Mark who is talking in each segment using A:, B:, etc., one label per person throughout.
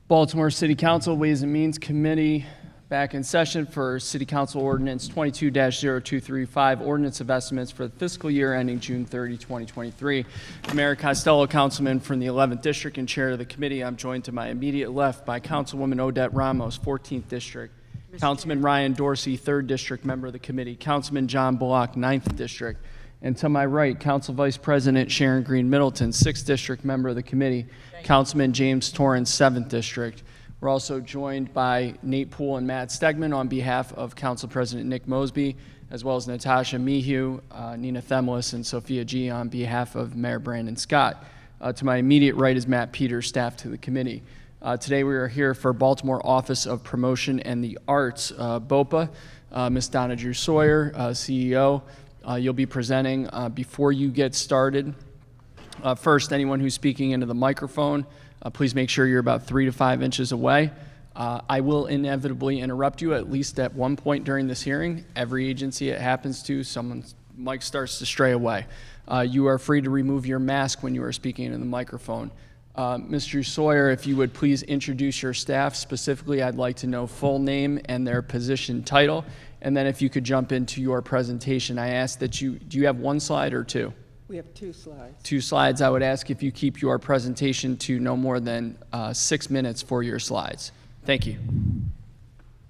A: Baltimore City Council Ways and Means Committee back in session for City Council Ordinance 22-0235, Ordinance of Estimates for the fiscal year ending June 30, 2023. Mayor Costello, Councilman from the 11th District and Chair of the committee. I'm joined to my immediate left by Councilwoman Odette Ramos, 14th District. Councilman Ryan Dorsey, 3rd District, member of the committee. Councilman John Bullock, 9th District. And to my right, Council Vice President Sharon Green Middleton, 6th District, member of the committee. Councilman James Torrance, 7th District. We're also joined by Nate Poole and Matt Stegman on behalf of Council President Nick Mosby, as well as Natasha Mehew, Nina Themlis, and Sophia G. on behalf of Mayor Brandon Scott. To my immediate right is Matt Peters, staff to the committee. Today we are here for Baltimore Office of Promotion and the Arts, BOPA. Ms. Donna Drew Sawyer, CEO. You'll be presenting. Before you get started, first, anyone who's speaking into the microphone, please make sure you're about 3 to 5 inches away. I will inevitably interrupt you at least at one point during this hearing. Every agency it happens to, someone's mic starts to stray away. You are free to remove your mask when you are speaking into the microphone. Ms. Drew Sawyer, if you would please introduce your staff. Specifically, I'd like to know full name and their position title. And then if you could jump into your presentation, I ask that do you have one slide or two?
B: We have 2 slides.
A: 2 slides. I would ask if you keep your presentation to no more than 6 minutes for your slides. Thank you.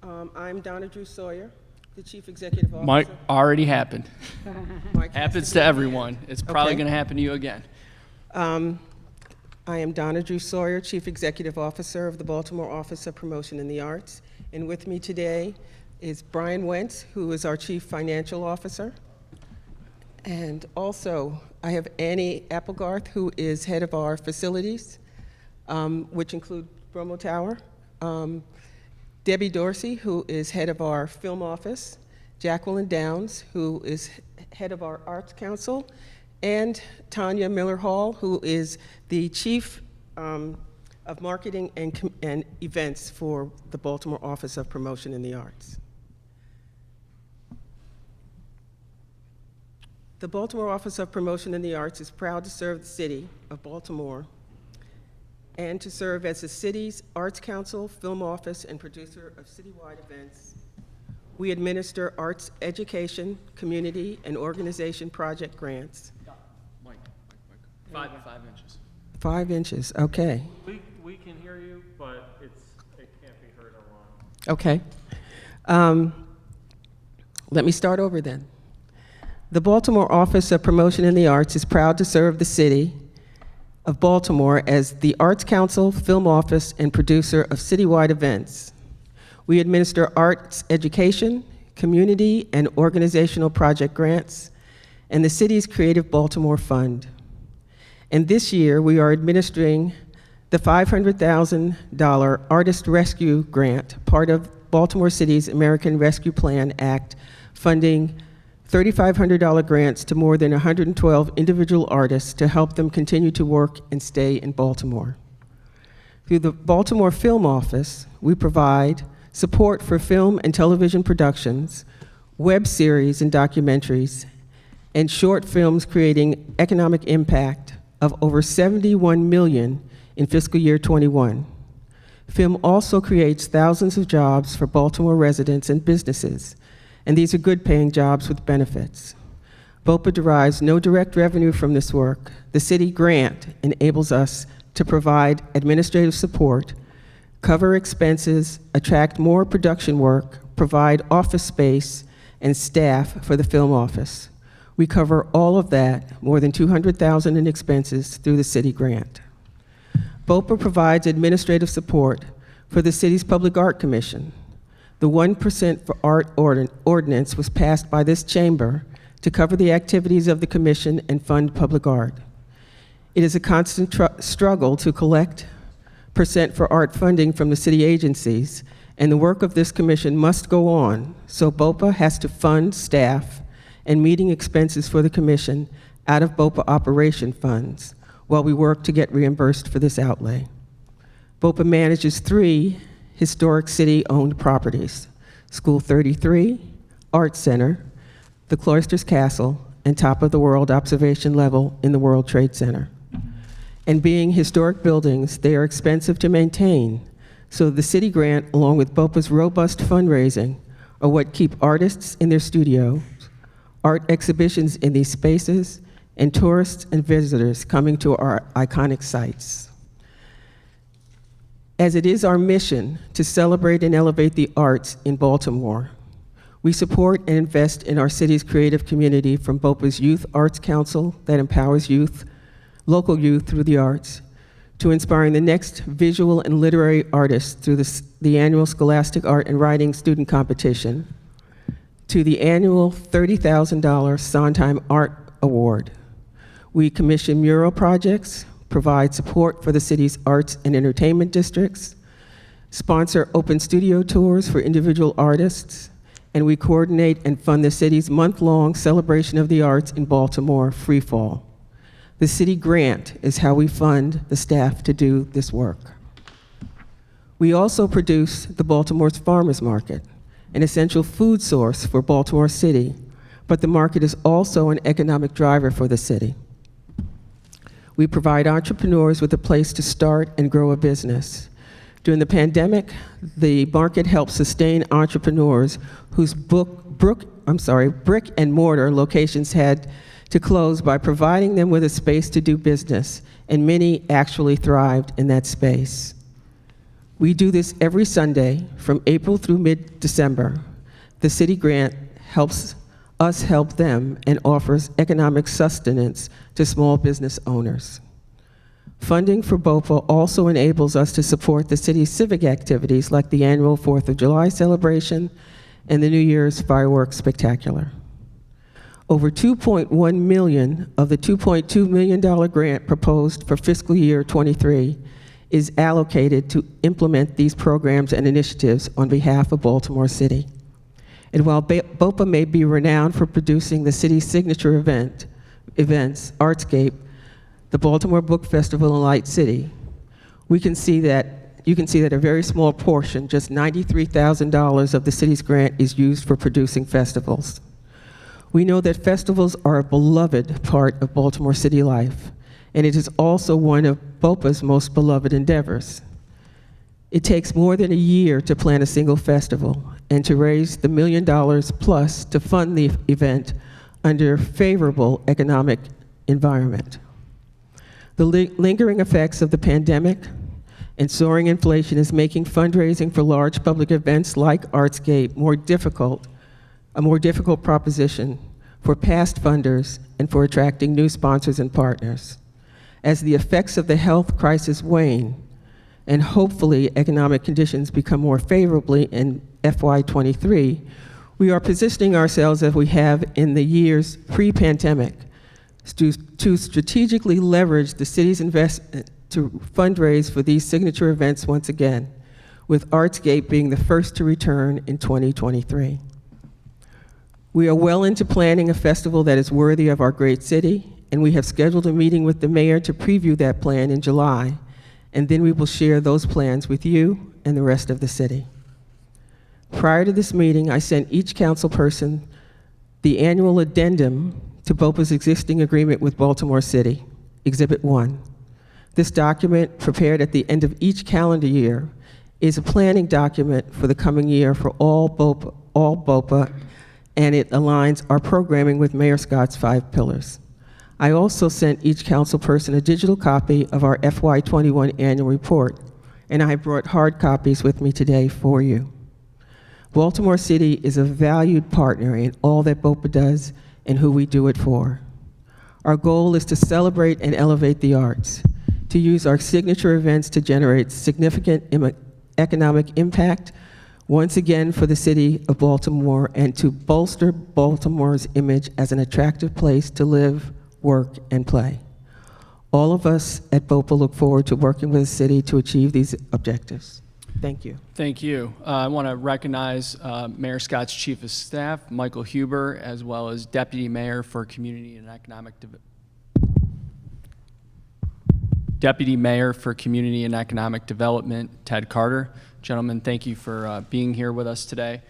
B: I'm Donna Drew Sawyer, the Chief Executive Officer.
A: Mike, already happened.
B: Mike
A: Happens to everyone. It's probably going to happen to you again.
B: I am Donna Drew Sawyer, Chief Executive Officer of the Baltimore Office of Promotion in the Arts. And with me today is Brian Wentz, who is our Chief Financial Officer. And also, I have Annie Applegarth, who is head of our facilities, which include Bromo Tower. Debbie Dorsey, who is head of our film office. Jacqueline Downs, who is head of our Arts Council. And Tanya Miller-Hall, who is the Chief of Marketing and Events for the Baltimore Office of Promotion in the Arts. The Baltimore Office of Promotion in the Arts is proud to serve the city of Baltimore and to serve as the city's Arts Council, film office, and producer of citywide events. We administer arts education, community, and organization project grants.
A: Mike. 5 inches.
B: 5 inches, okay.
C: We can hear you, but it can't be heard along.
B: Okay. Let me start over then. The Baltimore Office of Promotion in the Arts is proud to serve the city of Baltimore as the Arts Council, film office, and producer of citywide events. We administer arts education, community, and organizational project grants, and the city's Creative Baltimore Fund. And this year, we are administering the $500,000 Artist Rescue Grant, part of Baltimore City's American Rescue Plan Act, funding $3,500 grants to more than 112 individual artists to help them continue to work and stay in Baltimore. Through the Baltimore Film Office, we provide support for film and television productions, web series and documentaries, and short films creating economic impact of over $71 million in fiscal year 21. Film also creates thousands of jobs for Baltimore residents and businesses, and these are good-paying jobs with benefits. BOPA derives no direct revenue from this work. The city grant enables us to provide administrative support, cover expenses, attract more production work, provide office space and staff for the film office. We cover all of that, more than $200,000 in expenses, through the city grant. BOPA provides administrative support for the city's Public Art Commission. The 1% for Art ordinance was passed by this chamber to cover the activities of the commission and fund public art. It is a constant struggle to collect % for art funding from the city agencies, and the work of this commission must go on, so BOPA has to fund staff and meeting expenses for the commission out of BOPA operation funds while we work to get reimbursed for this outlay. BOPA manages 3 historic city-owned properties: School 33, Art Center, the Cloisters Castle, and Top of the World observation level in the World Trade Center. And being historic buildings, they are expensive to maintain, So the city grant, along with BOPA's robust fundraising, are what keep artists in their studios, art exhibitions in these spaces, and tourists and visitors coming to our iconic sites. As it is our mission to celebrate and elevate the arts in Baltimore, we support and invest in our city's creative community, from BOPA's Youth Arts Council that empowers youth, local youth through the arts, to inspiring the next visual and literary artists through the annual Scholastic Art and Writing Student Competition, to the annual $30,000 Sondheim Art Award. We commission mural projects, provide support for the city's arts and entertainment districts, sponsor open studio tours for individual artists, and we coordinate and fund the city's month-long celebration of the arts in Baltimore, Free Fall. The city grant is how we fund the staff to do this work. We also produce the Baltimore's Farmers Market, an essential food source for Baltimore City, but the market is also an economic driver for the city. We provide entrepreneurs with a place to start and grow a business. During the pandemic, the market helped sustain entrepreneurs whose brick and mortar locations had to close by providing them with a space to do business, and many actually thrived in that space. We do this every Sunday from April through mid-December. The city grant helps us help them and offers economic sustenance to small business owners. Funding for BOPA also enables us to support the city's civic activities like the annual 4th of July celebration and the New Year's fireworks spectacular. Over $2.1 million of the $2.2 million grant proposed for fiscal year 23 is allocated to implement these programs and initiatives on behalf of Baltimore City. And while BOPA may be renowned for producing the city's signature events, Artscape, the Baltimore Book Festival in Light City, you can see that a very small portion, just $93,000 of the city's grant, is used for producing festivals. We know that festivals are a beloved part of Baltimore city life, and it is also one of BOPA's most beloved endeavors. It takes more than a year to plan a single festival and to raise the $1 million plus to fund the event under a favorable economic environment. The lingering effects of the pandemic and soaring inflation is making fundraising for large public events like Artscape a more difficult proposition for past funders and for attracting new sponsors and partners. As the effects of the health crisis wane and hopefully economic conditions become more favorably in FY2023, we are positioning ourselves as we have in the years pre-pandemic to strategically leverage the city's investment to fundraise for these signature events once again, with Artscape being the first to return in 2023. We are well into planning a festival that is worthy of our great city, and we have scheduled a meeting with the mayor to preview that plan in July, and then we will share those plans with you and the rest of the city. Prior to this meeting, I sent each council person the annual addendum to BOPA's existing agreement with Baltimore City, Exhibit 1. This document, prepared at the end of each calendar year, is a planning document for the coming year for all BOPA, and it aligns our programming with Mayor Scott's 5 pillars. I also sent each council person a digital copy of our FY21 annual report, and I brought hard copies with me today for you. Baltimore City is a valued partner in all that BOPA does and who we do it for. Our goal is to celebrate and elevate the arts, to use our signature events to generate significant economic impact once again for the city of Baltimore, and to bolster Baltimore's image as an attractive place to live, work, and play. All of us at BOPA look forward to working with the city to achieve these objectives. Thank you.
A: Thank you. I want to recognize Mayor Scott's Chief of Staff, Michael Huber, as well as Deputy Mayor for Community and Economic Development, Ted Carter. Gentlemen, thank you for being here with us today.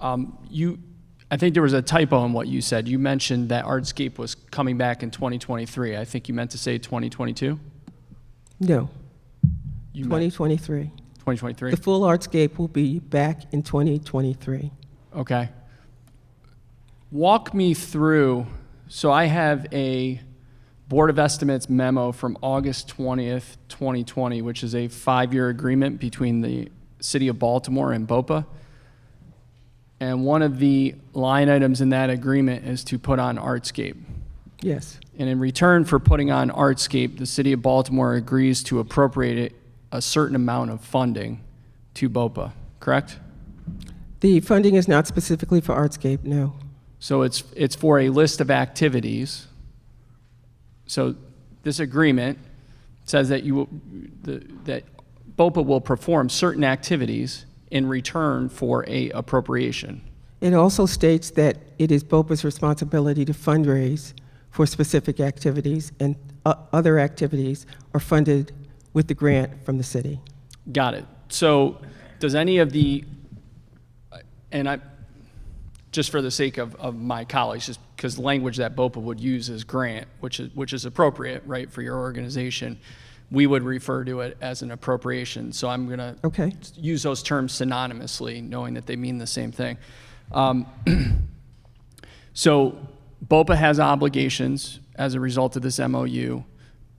A: I think there was a typo in what you said. You mentioned that Artscape was coming back in 2023. I think you meant to say 2022?
B: No,
A: You
B: 2023.
A: 2023?
B: The full Artscape will be back in 2023.
A: Okay. Walk me through, so I have a Board of Estimates memo from August 20th, 2020, which is a 5-year agreement between the City of Baltimore and BOPA. And one of the line items in that agreement is to put on Artscape.
B: Yes,
A: And in return for putting on Artscape, the City of Baltimore agrees to appropriate a certain amount of funding to BOPA, correct?
B: the funding is not specifically for Artscape, no.
A: So it's for a list of activities. So this agreement says that that BOPA will perform certain activities in return for a appropriation.
B: It also states that it is BOPA's responsibility to fundraise for specific activities, and other activities are funded with the grant from the city.
A: Got it. So does any of the, and I, just for the sake of my colleagues, just because the language that BOPA would use is grant, which is appropriate, right, for your organization, we would refer to it as an appropriation. So I'm going to
B: Okay.
A: use those terms synonymously, knowing that they mean the same thing. So BOPA has obligations as a result of this MOU,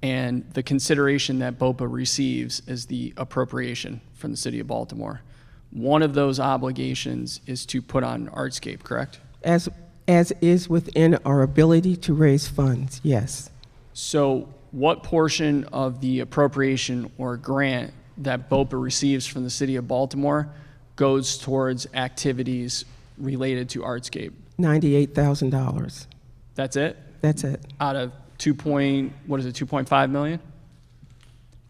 A: and the consideration that BOPA receives is the appropriation from the City of Baltimore. One of those obligations is to put on Artscape, correct?
B: As is within our ability to raise funds, yes.
A: So what portion of the appropriation or grant that BOPA receives from the City of Baltimore goes towards activities related to Artscape?
B: $98,000.
A: That's it?
B: That's it.
A: Out of 2.5 million?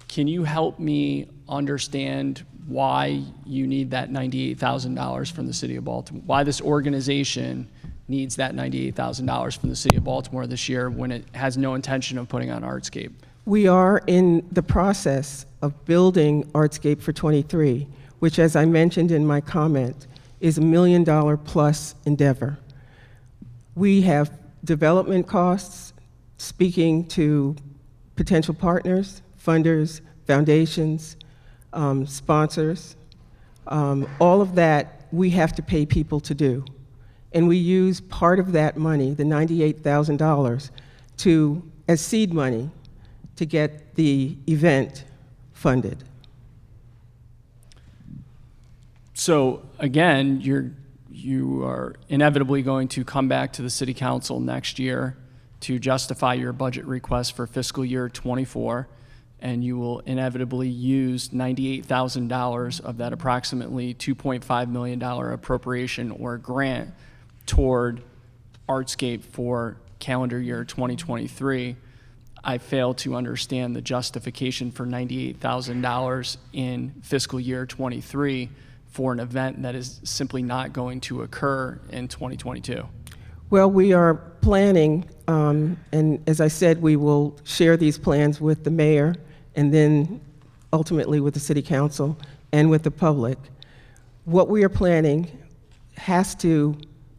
A: Can you help me understand why you need that $98,000 from the City of Baltimore? Why this organization needs that $98,000 from the City of Baltimore this year when it has no intention of putting on Artscape?
B: We are in the process of building Artscape for 23, which, as I mentioned in my comment, is $1 million plus endeavor. We have development costs, speaking to potential partners, funders, foundations, sponsors. All of that we have to pay people to do. And we use part of that money, the $98,000, as seed money to get the event funded.
A: So again, you are inevitably going to come back to the City Council next year to justify your budget request for fiscal year '24, and you will inevitably use $98,000 of that approximately $2.5 million appropriation or grant toward Artscape for calendar year 2023. I fail to understand the justification for $98,000 in fiscal year '23 for an event that is simply not going to occur in 2022.
B: Well, we are planning, and as I said, we will share these plans with the mayor and then ultimately with the city council and with the public. What we are planning has to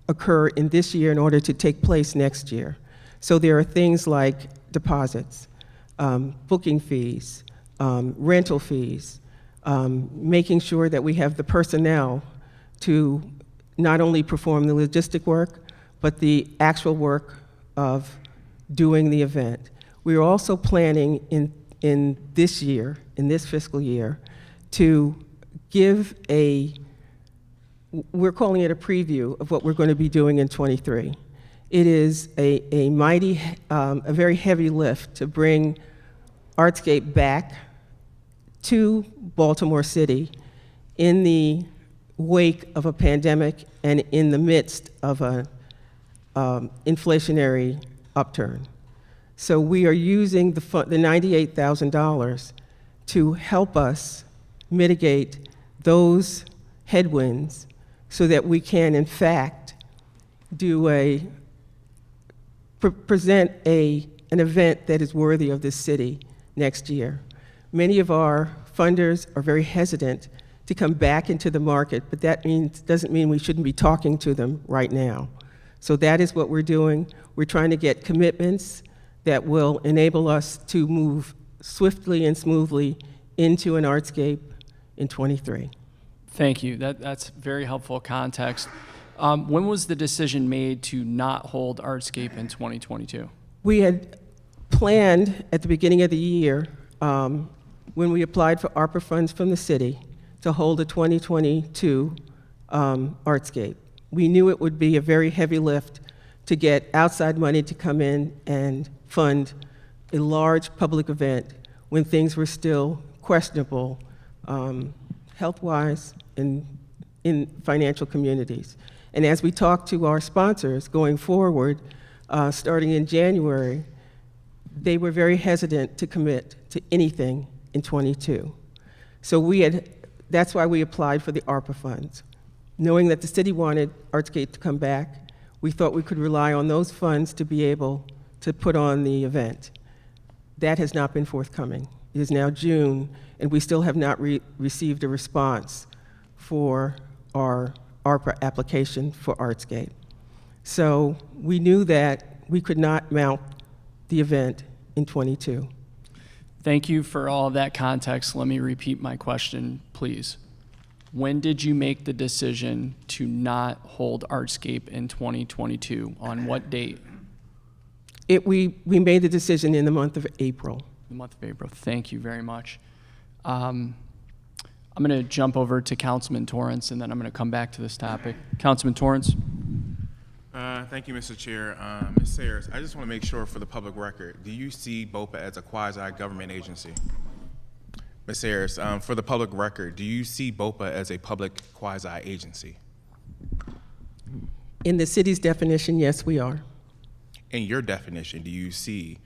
B: occur in this year in order to take place next year. So there are things like deposits, booking fees, rental fees, making sure that we have the personnel to not only perform the logistic work, but the actual work of doing the event. We are also planning in this year, in this fiscal year, to give we're calling it a preview of what we're going to be doing in '23. It is a very heavy lift to bring Artscape back to Baltimore City in the wake of a pandemic and in the midst of an inflationary upturn. So we are using the $98,000 to help us mitigate those headwinds so that we can, in fact, present an event that is worthy of this city next year. Many of our funders are very hesitant to come back into the market, but that doesn't mean we shouldn't be talking to them right now. So that is what we're doing. We're trying to get commitments that will enable us to move swiftly and smoothly into an Artscape in '23.
A: Thank you. That's very helpful context. When was the decision made to not hold Artscape in 2022?
B: We had planned at the beginning of the year, when we applied for ARPA funds from the city, to hold a 2022 Artscape. We knew it would be a very heavy lift to get outside money to come in and fund a large public event when things were still questionable health-wise and in financial communities. And as we talked to our sponsors going forward, starting in January, they were very hesitant to commit to anything in '22. So that's why we applied for the ARPA funds. Knowing that the city wanted Artscape to come back, we thought we could rely on those funds to be able to put on the event. That has not been forthcoming. It is now June, and we still have not received a response for our ARPA application for Artscape. So we knew that we could not mount the event in '22.
A: Thank you for all of that context. Let me repeat my question, please. When did you make the decision to not hold Artscape in 2022? On what date?
B: We made the decision in the month of April.
A: The month of April. Thank you very much. I'm going to jump over to Councilman Torrance, and then I'm going to come back to this topic. Councilman Torrance.
D: Thank you, Mr. Chair. Ms. Sayers, I just want to make sure for the public record, do you see BOPA as a quasi-government agency? Ms. Sayers, for the public record, do you see BOPA as a public quasi-agency?
B: In the city's definition, yes, we are.
D: In your definition, do you see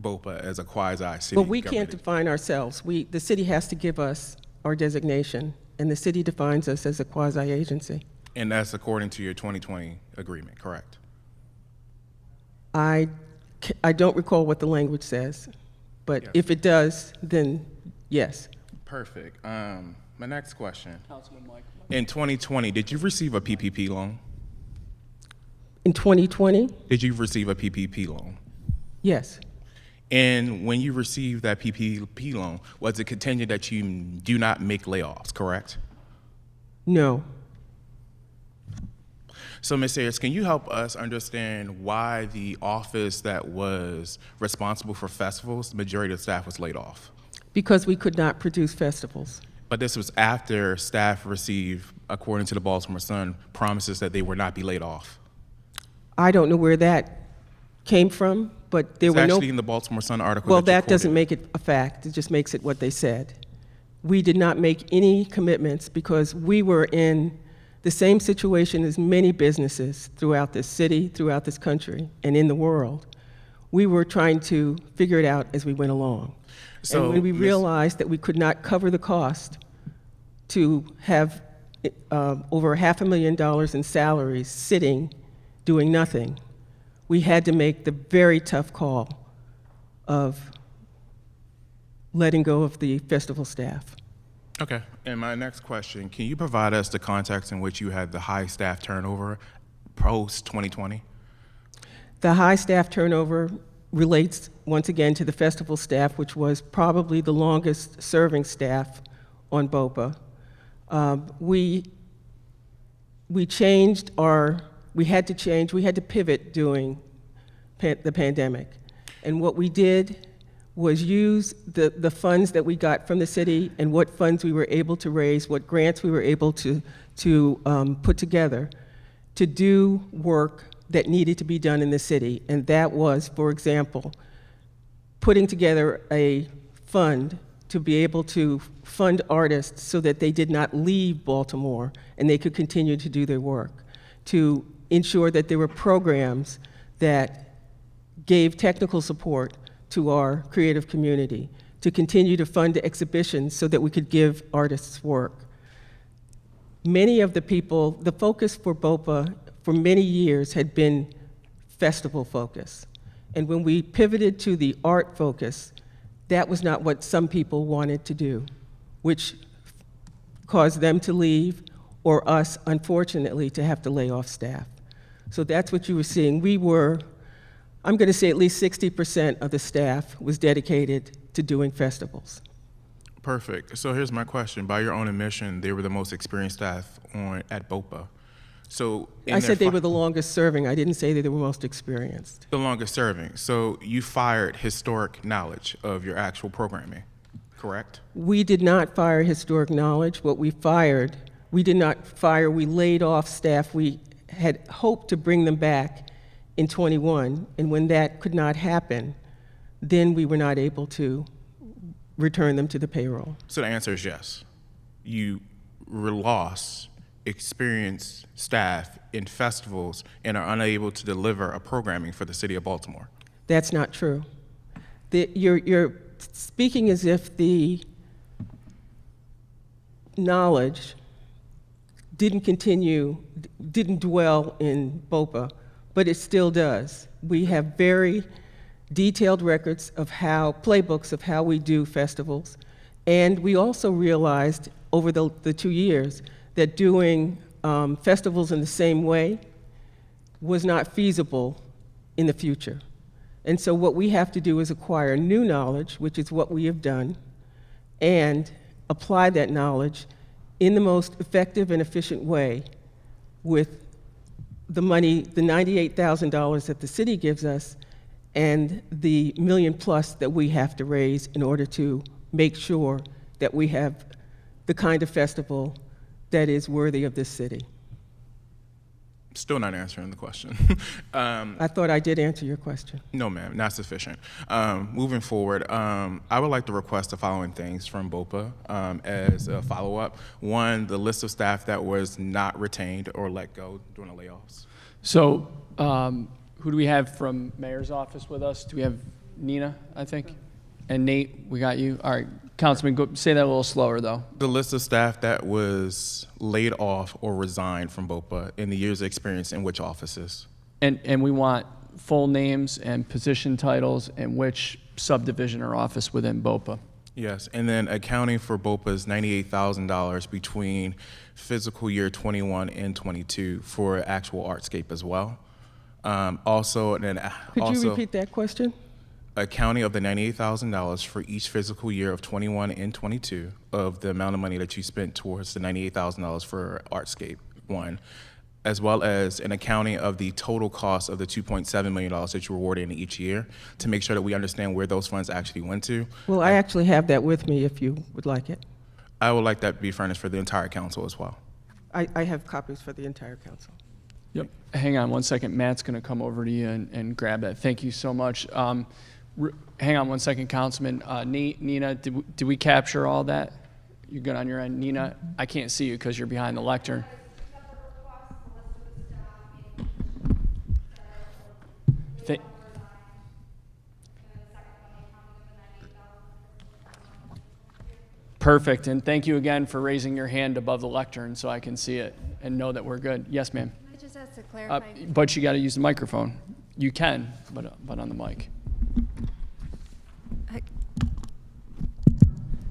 D: BOPA as a quasi-city
B: But we
D: government
B: can't define ourselves. The city has to give us our designation, and the city defines us as a quasi-agency.
D: And that's according to your 2020 agreement, correct?
B: I don't recall what the language says, but
D: Yes.
B: if it does, then yes.
D: Perfect. My next question.
A: Councilman Mike.
D: In 2020, did you receive a PPP loan?
B: In 2020,
D: Did you receive a PPP loan?
B: yes.
D: And when you received that PPP loan, was it contingent that you do not make layoffs, correct?
B: No.
D: So, Ms. Sayers, can you help us understand why the office that was responsible for festivals, the majority of the staff was laid off?
B: Because we could not produce festivals.
D: But this was after staff received, according to the Baltimore Sun, promises that they would not be laid off.
B: I don't know where that came from, but there
D: It's
B: were no...
D: actually in the Baltimore Sun article
B: Well,
D: that you
B: that doesn't
D: quoted.
B: make it a fact. It just makes it what they said. We did not make any commitments because we were in the same situation as many businesses throughout this city, throughout this country, and in the world. We were trying to figure it out as we went along.
D: So,
B: and when we
D: Ms.
B: realized that we could not cover the cost to have over $500,000 in salaries sitting, doing nothing, we had to make the very tough call of letting go of the festival staff.
D: Okay. And my next question, can you provide us the context in which you had the high staff turnover post-2020?
B: The high staff turnover relates, once again, to the festival staff, which was probably the longest serving staff on BOPA. We had to pivot during the pandemic. And what we did was use the funds that we got from the city and what funds we were able to raise, what grants we were able to put together to do work that needed to be done in the city. And that was, for example, putting together a fund to be able to fund artists so that they did not leave Baltimore and they could continue to do their work, to ensure that there were programs that gave technical support to our creative community, to continue to fund exhibitions so that we could give artists work. Many of the people, the focus for BOPA for many years had been festival focus. And when we pivoted to the art focus, that was not what some people wanted to do, which caused them to leave or us, unfortunately, to have to lay off staff. So that's what you were seeing. I'm going to say at least 60% of the staff was dedicated to doing festivals.
D: Perfect. So here's my question. By your own admission, they were the most experienced staff at BOPA. So
B: I said they were the longest serving. I didn't say that they were most experienced.
D: the longest serving. So you fired historic knowledge of your actual programming, correct?
B: We did not fire historic knowledge. What we fired, we did not fire, we laid off staff. We had hoped to bring them back in '21, and when that could not happen, then we were not able to return them to the payroll.
D: So the answer is yes. You lost experienced staff in festivals and are unable to deliver a programming for the city of Baltimore.
B: That's not true. You're speaking as if the knowledge didn't dwell in BOPA, but it still does. We have very detailed records of playbooks of how we do festivals, and we also realized over the 2 years that doing festivals in the same way was not feasible in the future. And so what we have to do is acquire new knowledge, which is what we have done, and apply that knowledge in the most effective and efficient way with the money, the $98,000 that the city gives us, and the $1 million+ that we have to raise in order to make sure that we have the kind of festival that is worthy of this city.
D: Still not answering the question.
B: I thought I did answer your question.
D: No, ma'am, not sufficient. Moving forward, I would like to request the following things from BOPA as a follow-up. One, the list of staff that was not retained or let go during the layoffs.
A: So who do we have from mayor's office with us? Do we have Nina, I think? And Nate, we got you. All right, Councilman, go, say that a little slower, though.
D: The list of staff that was laid off or resigned from BOPA in the years of experience in which offices?
A: And we want full names and position titles and which subdivision or office within BOPA.
D: Yes, and then accounting for BOPA's $98,000 between fiscal year 21 and 22 for actual Artscape as well.
B: Could you repeat that question?
D: Accounting of the $98,000 for each fiscal year of 21 and 22 of the amount of money that you spent towards the $98,000 for Artscape, one, as well as an accounting of the total cost of the $2.7 million that you were awarded in each year to make sure that we understand where those funds actually went to.
B: Well, I actually have that with me if you would like it.
D: I would like that to be furnished for the entire council as well.
B: I have copies for the entire council.
A: Yep. Hang on one second. Matt's going to come over to you and grab that. Thank you so much. Hang on one second, Councilman. Nina, did we capture all that? You good on your end? Nina, I can't see you because you're behind the lectern. Perfect, and thank you again for raising your hand above the lectern so I can see it and know that we're good. Yes, ma'am.
E: I just asked to clarify.
A: But you got to use the microphone. You can, but on the mic.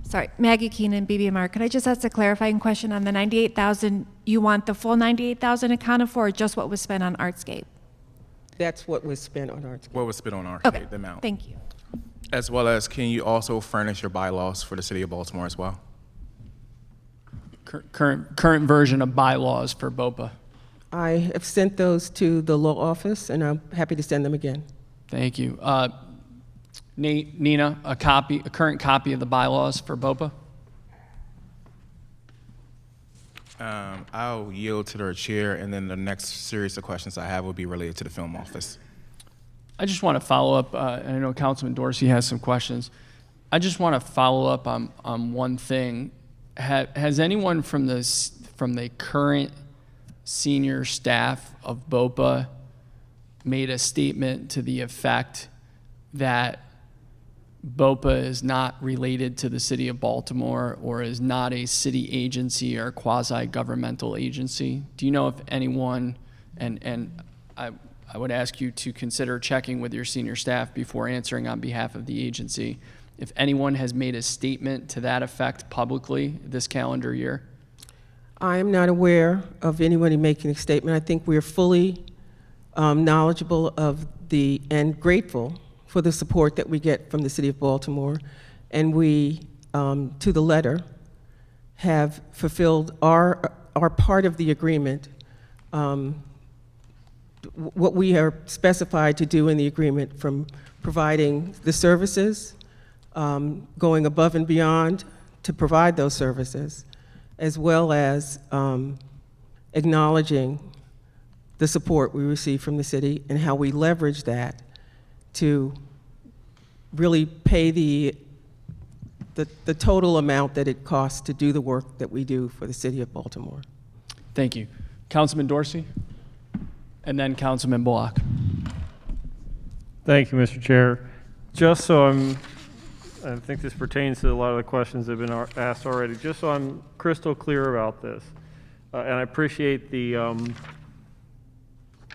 E: Sorry, Maggie Keenan, BBMR. Could I just ask a clarifying question on the $98,000? You want the full $98,000 accounted for, or just what was spent on Artscape?
B: That's what was spent on Artscape.
D: What was spent on Artscape,
E: Okay,
D: the amount?
E: thank you.
D: As well as, can you also furnish your bylaws for the city of Baltimore as well?
A: Current version of bylaws for BOPA.
B: I have sent those to the law office, and I'm happy to send them again.
A: Thank you. Nina, a current copy of the bylaws for BOPA?
D: I'll yield to their chair, and then the next series of questions I have will be related to the film office.
A: I just want to follow up, and I know Councilman Dorsey has some questions. I just want to follow up on one thing. Has anyone from the current senior staff of BOPA made a statement to the effect that BOPA is not related to the city of Baltimore or is not a city agency or quasi-governmental agency? Do you know if anyone, and I would ask you to consider checking with your senior staff before answering on behalf of the agency, if anyone has made a statement to that effect publicly this calendar year?
B: I am not aware of anybody making a statement. I think we're fully knowledgeable of and grateful for the support that we get from the city of Baltimore. And we to the letter, have fulfilled our part of the agreement, what we are specified to do in the agreement, from providing the services, going above and beyond to provide those services, as well as acknowledging the support we receive from the city and how we leverage that to really pay the total amount that it costs to do the work that we do for the city of Baltimore.
A: Thank you. Councilman Dorsey, and then Councilman Bullock.
C: Thank you, Mr. Chair. Just so I think this pertains to a lot of the questions that have been asked already, just so I'm crystal clear about this, and I appreciate the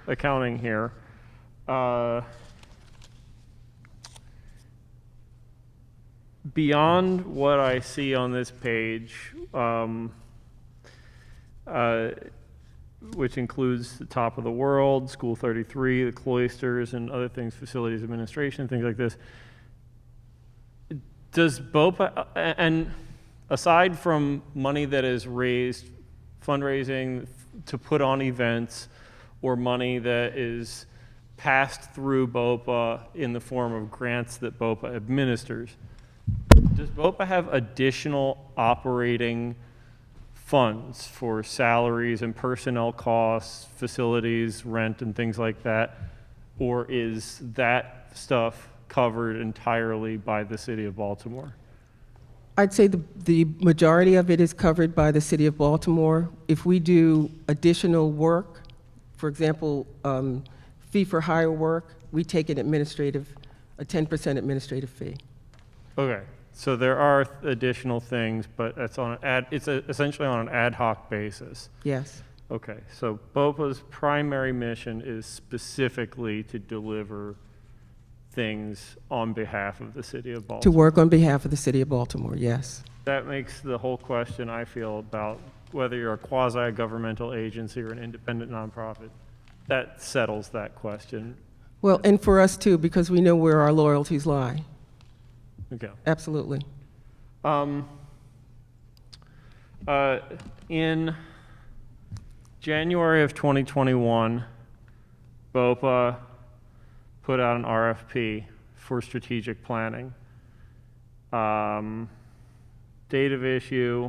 C: accounting here. Beyond what I see on this page, which includes the Top of the World, School 33, the Cloisters, and other things, facilities administration, things like this, does BOPA, and aside from money that is raised, fundraising to put on events, or money that is passed through BOPA in the form of grants that BOPA administers, does BOPA have additional operating funds for salaries and personnel costs, facilities, rent, and things like that? Or is that stuff covered entirely by the city of Baltimore?
B: I'd say the majority of it is covered by the city of Baltimore. If we do additional work, for example, fee for hire work, we take a 10% administrative fee.
C: Okay, so there are additional things, but it's essentially on an ad hoc basis.
B: Yes.
C: Okay, so BOPA's primary mission is specifically to deliver things on behalf of the city of Baltimore.
B: To work on behalf of the city of Baltimore, yes.
C: That makes the whole question, I feel, about whether you're a quasi-governmental agency or an independent nonprofit, that settles that question.
B: Well, and for us too, because we know where our loyalties lie.
C: Okay.
B: Absolutely.
C: In January of 2021, BOPA put out an RFP for strategic planning. Date of issue,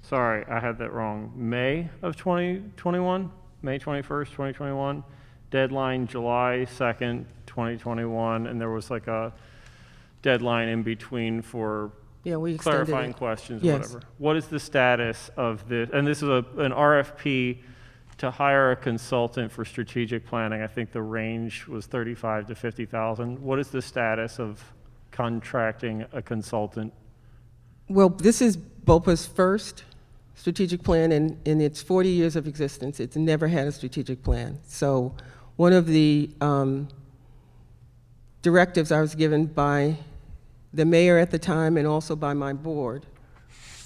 C: sorry, I had that wrong. May of 2021, May 21st, 2021. Deadline July 2nd, 2021, and there was like a deadline in between for
B: we extended
C: clarifying
B: it.
C: questions,
B: Yes.
C: whatever. What is the status of this? And this is an RFP to hire a consultant for strategic planning. I think the range was $35,000 to $50,000. What is the status of contracting a consultant?
B: Well, this is BOPA's first strategic plan, and in its 40 years of existence, it's never had a strategic plan. So one of the directives I was given by the mayor at the time and also by my board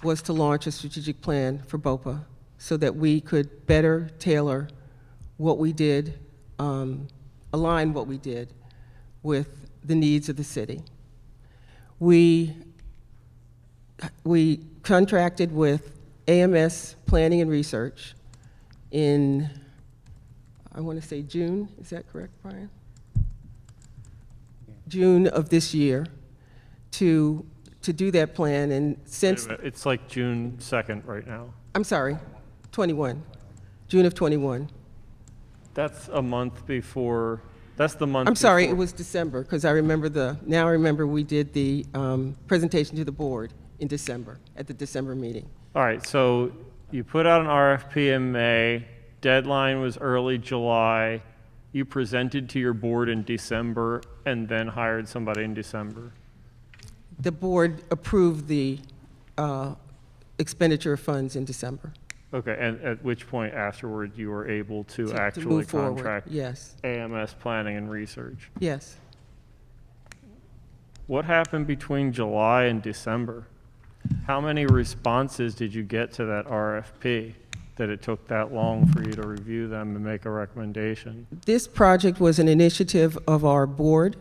B: was to launch a strategic plan for BOPA so that we could better tailor what we did, align what we did with the needs of the city. We contracted with AMS Planning and Research in, I want to say June, is that correct, Brian? June of this year to do that plan, and since,
C: It's like June 2nd right now.
B: I'm sorry, 21, June of 21.
C: That's a month before, that's the month
B: I'm sorry, it
C: before.
B: was December, because I remember we did the presentation to the board in December, at the December meeting.
C: All right, so you put out an RFP in May, deadline was early July, you presented to your board in December, and then hired somebody in December.
B: The board approved the expenditure of funds in December.
C: Okay, and at which point afterward you were able to actually
B: move forward.
C: contract
B: Yes,
C: AMS Planning and Research?
B: yes.
C: What happened between July and December? How many responses did you get to that RFP that it took that long for you to review them and make a recommendation?
B: This project was an initiative of our board,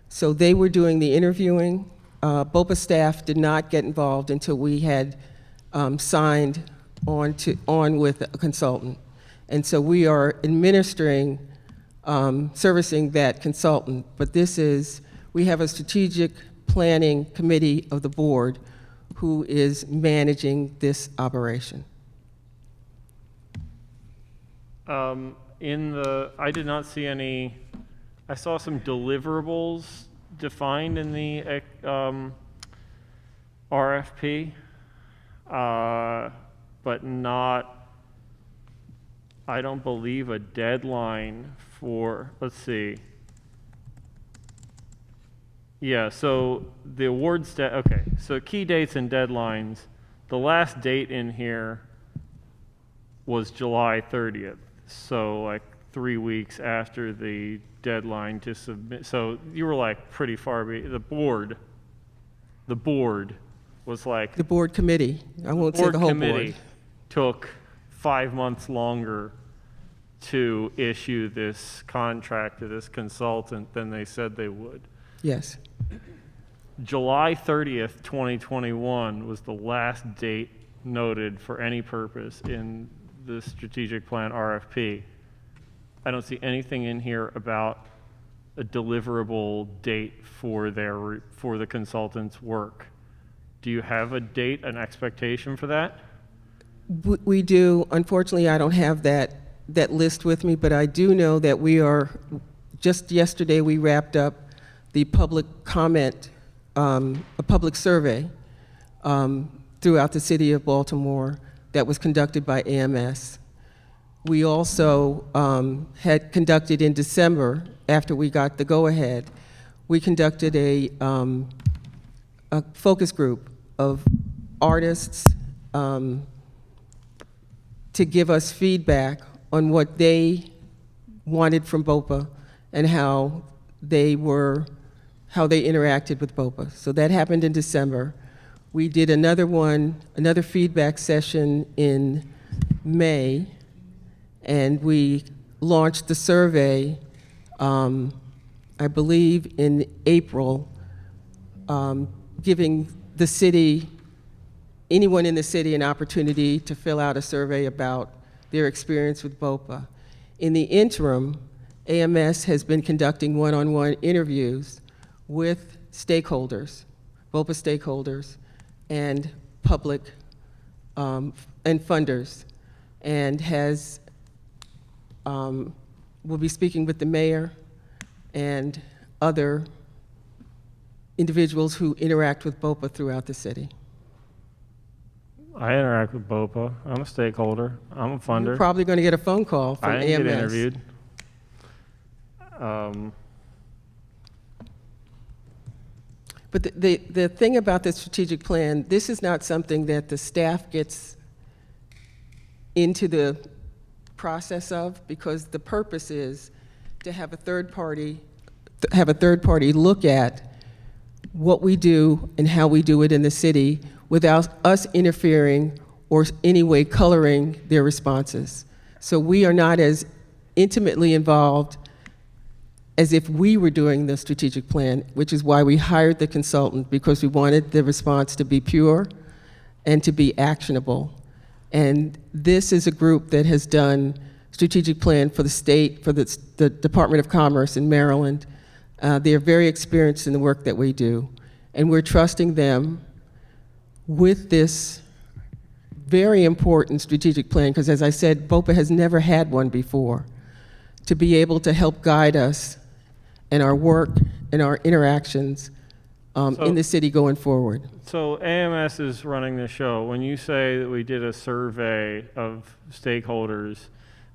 B: so they were doing the interviewing, BOPA staff did not get involved until we had signed on with a consultant. And so we are administering, servicing that consultant. But we have a strategic planning committee of the board who is managing this operation.
C: I did not see any, I saw some deliverables defined in the RFP, but not, I don't believe, a deadline for, let's see. Yeah, so the awards, okay, so key dates and deadlines. The last date in here was July 30th, so like 3 weeks after the deadline to submit. So you were like pretty far, the board was like.
B: The board committee, I won't say the whole board.
C: Board committee took 5 months longer to issue this contract to this consultant than they said they would.
B: Yes.
C: July 30th, 2021 was the last date noted for any purpose in the strategic plan RFP. I don't see anything in here about a deliverable date for the consultant's work. Do you have a date, an expectation for that?
B: We do. Unfortunately, I don't have that list with me, but I do know that just yesterday we wrapped up the public comment, a public survey throughout the city of Baltimore that was conducted by AMS. We also had conducted in December, after we got the go-ahead, we conducted a focus group of artists to give us feedback on what they wanted from BOPA and how they interacted with BOPA. So that happened in December. We did another feedback session in May, and we launched the survey, I believe in April, giving the city, anyone in the city, an opportunity to fill out a survey about their experience with BOPA. In the interim, AMS has been conducting one-on-one interviews with stakeholders, BOPA stakeholders, and public and funders, and will be speaking with the mayor and other individuals who interact with BOPA throughout the city.
C: I interact with BOPA. I'm a stakeholder. I'm a funder.
B: You're probably going to get a phone call from AMS.
C: I didn't get interviewed.
B: But the thing about the strategic plan, this is not something that the staff gets into the process of, because the purpose is to have a third party look at what we do and how we do it in the city without us interfering or any way coloring their responses. So we are not as intimately involved as if we were doing the strategic plan, which is why we hired the consultant, because we wanted the response to be pure and to be actionable. And this is a group that has done strategic plan for the state, for the Department of Commerce in Maryland. They are very experienced in the work that we do. And we're trusting them with this very important strategic plan, because as I said, BOPA has never had one before, to be able to help guide us in our work and our interactions in the city going forward.
C: So AMS is running the show. When you say that we did a survey of stakeholders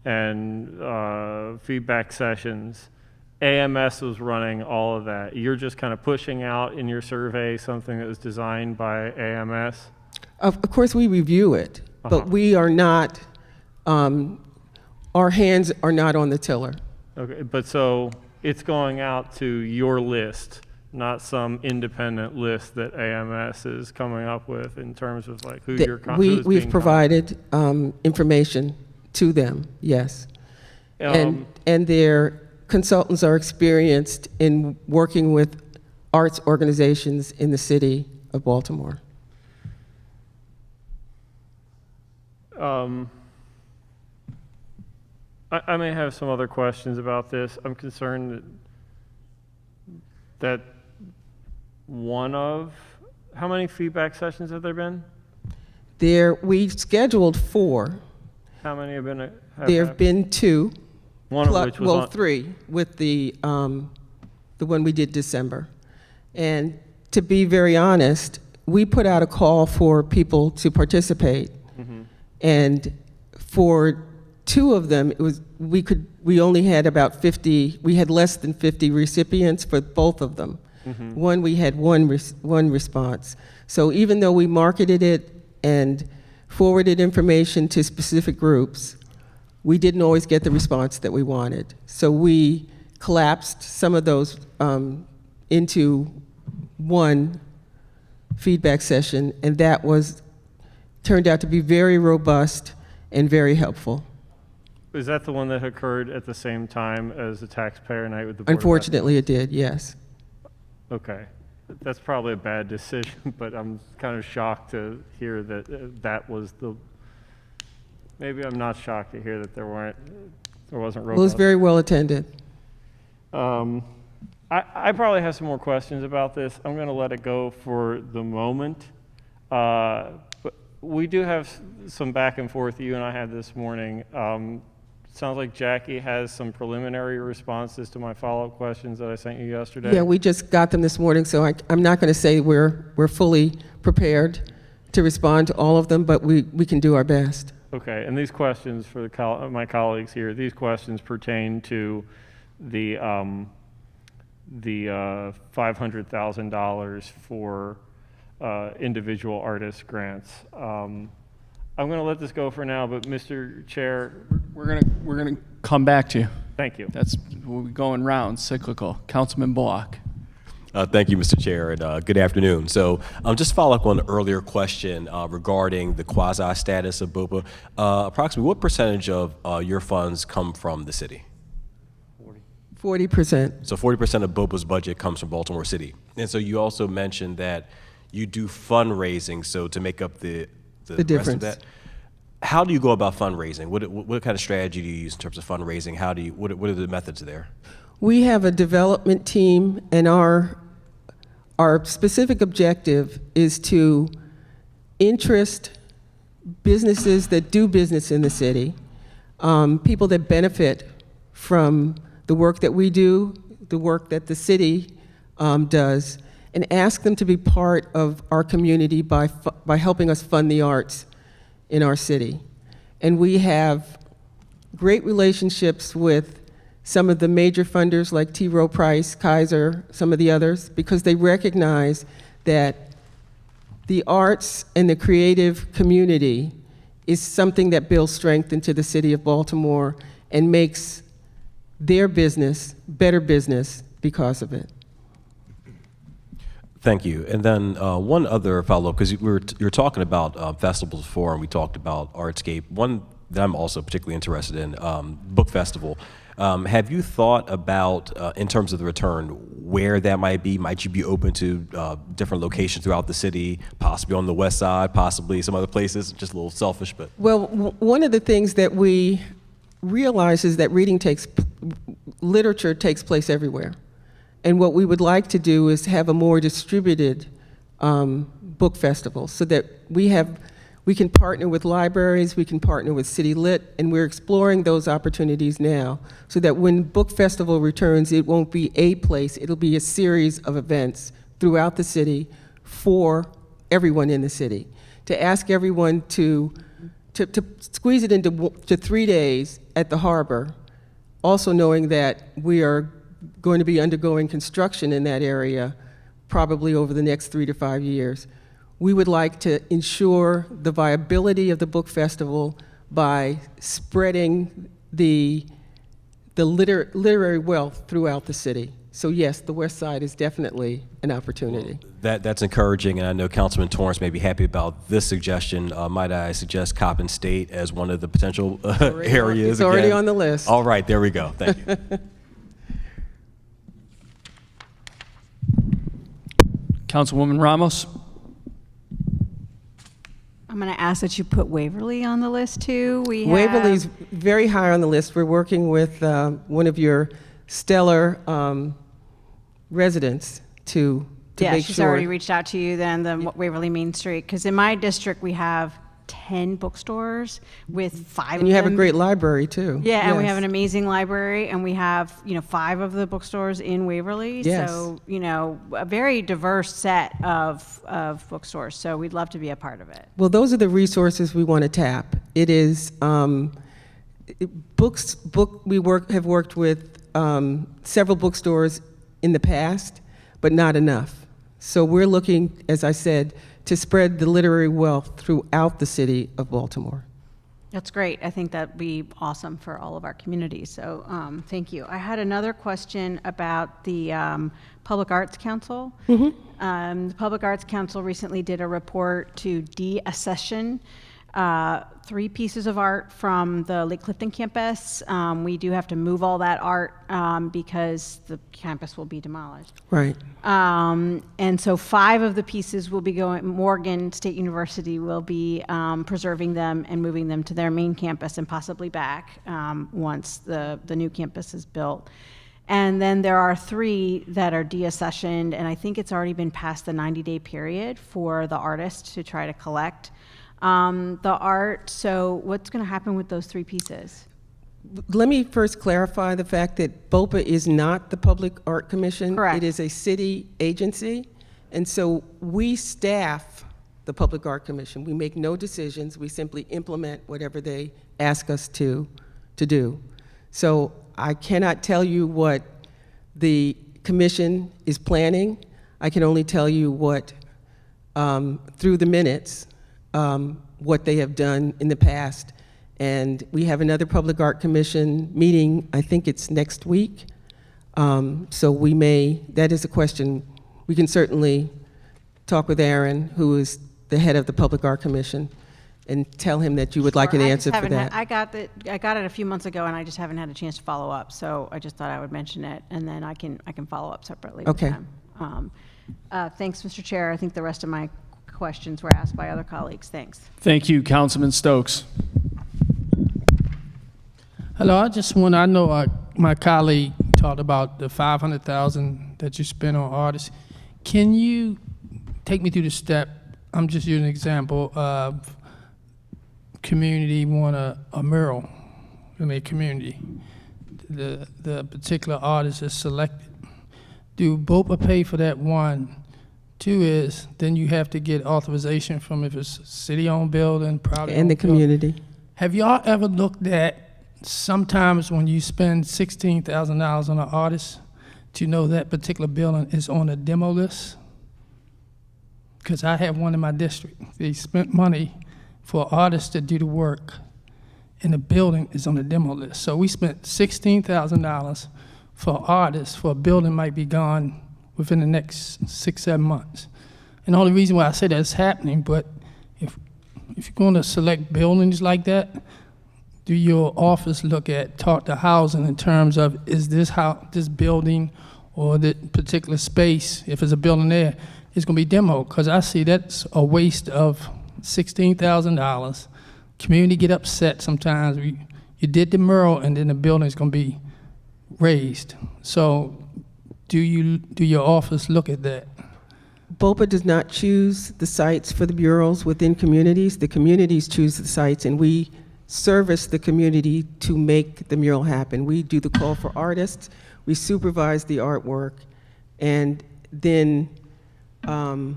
C: and feedback sessions, AMS was running all of that. You're just kind of pushing out in your survey something that was designed by AMS?
B: Of course, we review it, but we are not, our hands are not on the tiller.
C: Okay, but so it's going out to your list, not some independent list that AMS is coming up with in terms of like who you're
B: We've provided information to them, yes. And their consultants are experienced in working with arts organizations in the city of Baltimore.
C: I may have some other questions about this. I'm concerned that how many feedback sessions have there been?
B: We scheduled 4.
C: How many have been?
B: There have been 2.
C: One of which was on.
B: 3 with the one we did December. And to be very honest, we put out a call for people to participate.
C: Mm-hmm.
B: And for 2 of them, we only had about 50, we had less than 50 recipients for both of them.
C: Mm-hmm.
B: One, we had one response. So even though we marketed it and forwarded information to specific groups, we didn't always get the response that we wanted. So we collapsed some of those into one feedback session, and that turned out to be very robust and very helpful.
C: Is that the one that occurred at the same time as the taxpayer night with the Board of
B: Unfortunately, it did, yes.
C: Okay. That's probably a bad decision, but I'm kind of shocked to hear that that was the, maybe I'm not shocked to hear that there wasn't robust.
B: It was very well attended.
C: I probably have some more questions about this. I'm going to let it go for the moment. But we do have some back and forth you and I had this morning. Sounds like Jackie has some preliminary responses to my follow-up questions that I sent you yesterday.
B: Yeah, we just got them this morning, so I'm not going to say we're fully prepared to respond to all of them, but we can do our best.
C: Okay, and these questions for my colleagues here, these questions pertain to the $500,000 for individual artist grants. I'm going to let this go for now, but Mr. Chair.
A: We're gonna come back to you.
C: Thank you.
A: That's we're going round, cyclical. Councilman Bullock.
F: Thank you, Mr. Chair, and good afternoon. So just follow up on an earlier question regarding the quasi status of BOPA. Approximately what percentage of your funds come from the city?
B: 40%.
F: So 40% of BOPA's budget comes from Baltimore City. And so you also mentioned that you do fundraising, so to make up the rest
B: difference.
F: of that. How do you go about fundraising? What kind of strategy do you use in terms of fundraising? What are the methods there?
B: We have a development team, and our specific objective is to interest businesses that do business in the city, people that benefit from the work that we do, the work that the city does, and ask them to be part of our community by helping us fund the arts in our city. And we have great relationships with some of the major funders like T. Rowe Price, Kaiser, some of the others, because they recognize that the arts and the creative community is something that builds strength into the city of Baltimore and makes their business better business because of it.
F: Thank you. And then one other follow-up, because you were talking about festivals before, and we talked about Artscape. One that I'm also particularly interested in, Book Festival. Have you thought about, in terms of the return, where that might be? Might you be open to different locations throughout the city, possibly on the west side, possibly some other places? Just a little selfish, but.
B: Well, one of the things that we realize is that literature takes place everywhere. And what we would like to do is have a more distributed book festival so that we can partner with libraries, we can partner with City Lit, and we're exploring those opportunities now so that when Book Festival returns, it won't be a place, it'll be a series of events throughout the city for everyone in the city. To ask everyone to squeeze it into 3 days at the harbor, also knowing that we are going to be undergoing construction in that area probably over the next 3 to 5 years. We would like to ensure the viability of the book festival by spreading the literary wealth throughout the city. So yes, the west side is definitely an opportunity.
F: That's encouraging, and I know Councilman Torrance may be happy about this suggestion. Might I suggest Coppin State as one of the potential areas?
B: It's already
F: again?
B: on the list.
F: All right, there we go. Thank you.
A: Councilwoman Ramos?
G: I'm going to ask that you put Waverly on the list too.
B: Waverly's very high on the list. We're working with one of your stellar residents to
G: yeah,
B: make
G: she's
B: sure.
G: already reached out to you then, the Waverly Main Street, because in my district we have 10 bookstores with 5
B: And you
G: of
B: have a
G: them.
B: great library too.
G: Yeah, and we
B: Yes.
G: have an amazing library, and we have, 5 of the bookstores in Waverly.
B: Yes.
G: So, a very diverse set of bookstores. So we'd love to be a part of it.
B: Well, those are the resources we want to tap. It is have worked with several bookstores in the past, but not enough. So we're looking, as I said, to spread the literary wealth throughout the city of Baltimore.
G: That's great. I think that'd be awesome for all of our communities. So thank you. I had another question about the Public Arts Council. The Public Arts Council recently did a report to deaccession 3 pieces of art from the Lake Clifton campus. We do have to move all that art because the campus will be demolished.
B: Right.
G: And so 5 of the pieces will be going, Morgan State University will be preserving them and moving them to their main campus and possibly back once the new campus is built. And then there are 3 that are deaccessioned, and I think it's already been past the 90-day period for the artist to try to collect the art. So what's going to happen with those 3 pieces?
B: Let me first clarify the fact that BOPA is not the Public Art Commission.
G: Correct.
B: It is a city agency, and so we staff the Public Art Commission. We make no decisions. We simply implement whatever they ask us to do. So I cannot tell you what the commission is planning. I can only tell you what, through the minutes, what they have done in the past. And we have another Public Art Commission meeting, I think it's next week. So that is a question. We can certainly talk with Aaron, who is the head of the Public Art Commission, and tell him that you would like an
G: I
B: answer
G: just
B: for
G: haven't
B: that.
G: I got it a few months ago, and I just haven't had a chance to follow up. So I just thought I would mention it, and then I can follow up separately with
B: Okay.
G: them. Thanks, Mr. Chair. I think the rest of my questions were asked by other colleagues. Thanks.
A: Thank you, Councilman Stokes.
H: Hello, I know my colleague talked about the $500,000 that you spent on artists. Can you take me through the step? I'm just using an example of community want a mural in a community. The particular artist is selected. Do BOPA pay for that? 1. 2 is, then you have to get authorization from if it's a city-owned building, privately
B: And the
H: owned building.
B: community.
H: Have y'all ever looked at sometimes when you spend $16,000 on an artist to know that particular building is on a demo list? Because I have one in my district. They spent money for artists to do the work, and the building is on the demo list. So we spent $16,000 for artists for a building might be gone within the next 6-7 months. And the only reason why I say that's happening, but if you're going to select buildings like that, do your office talk to housing in terms of, is this building or the particular space, if there's a building there, is going to be demoed? Because I see that's a waste of $16,000. Community get upset sometimes. You did the mural and then the building's going to be raised. So do your office look at that?
B: BOPA does not choose the sites for the murals within communities. The communities choose the sites, and we service the community to make the mural happen. We do the call for artists, we supervise the artwork, and then I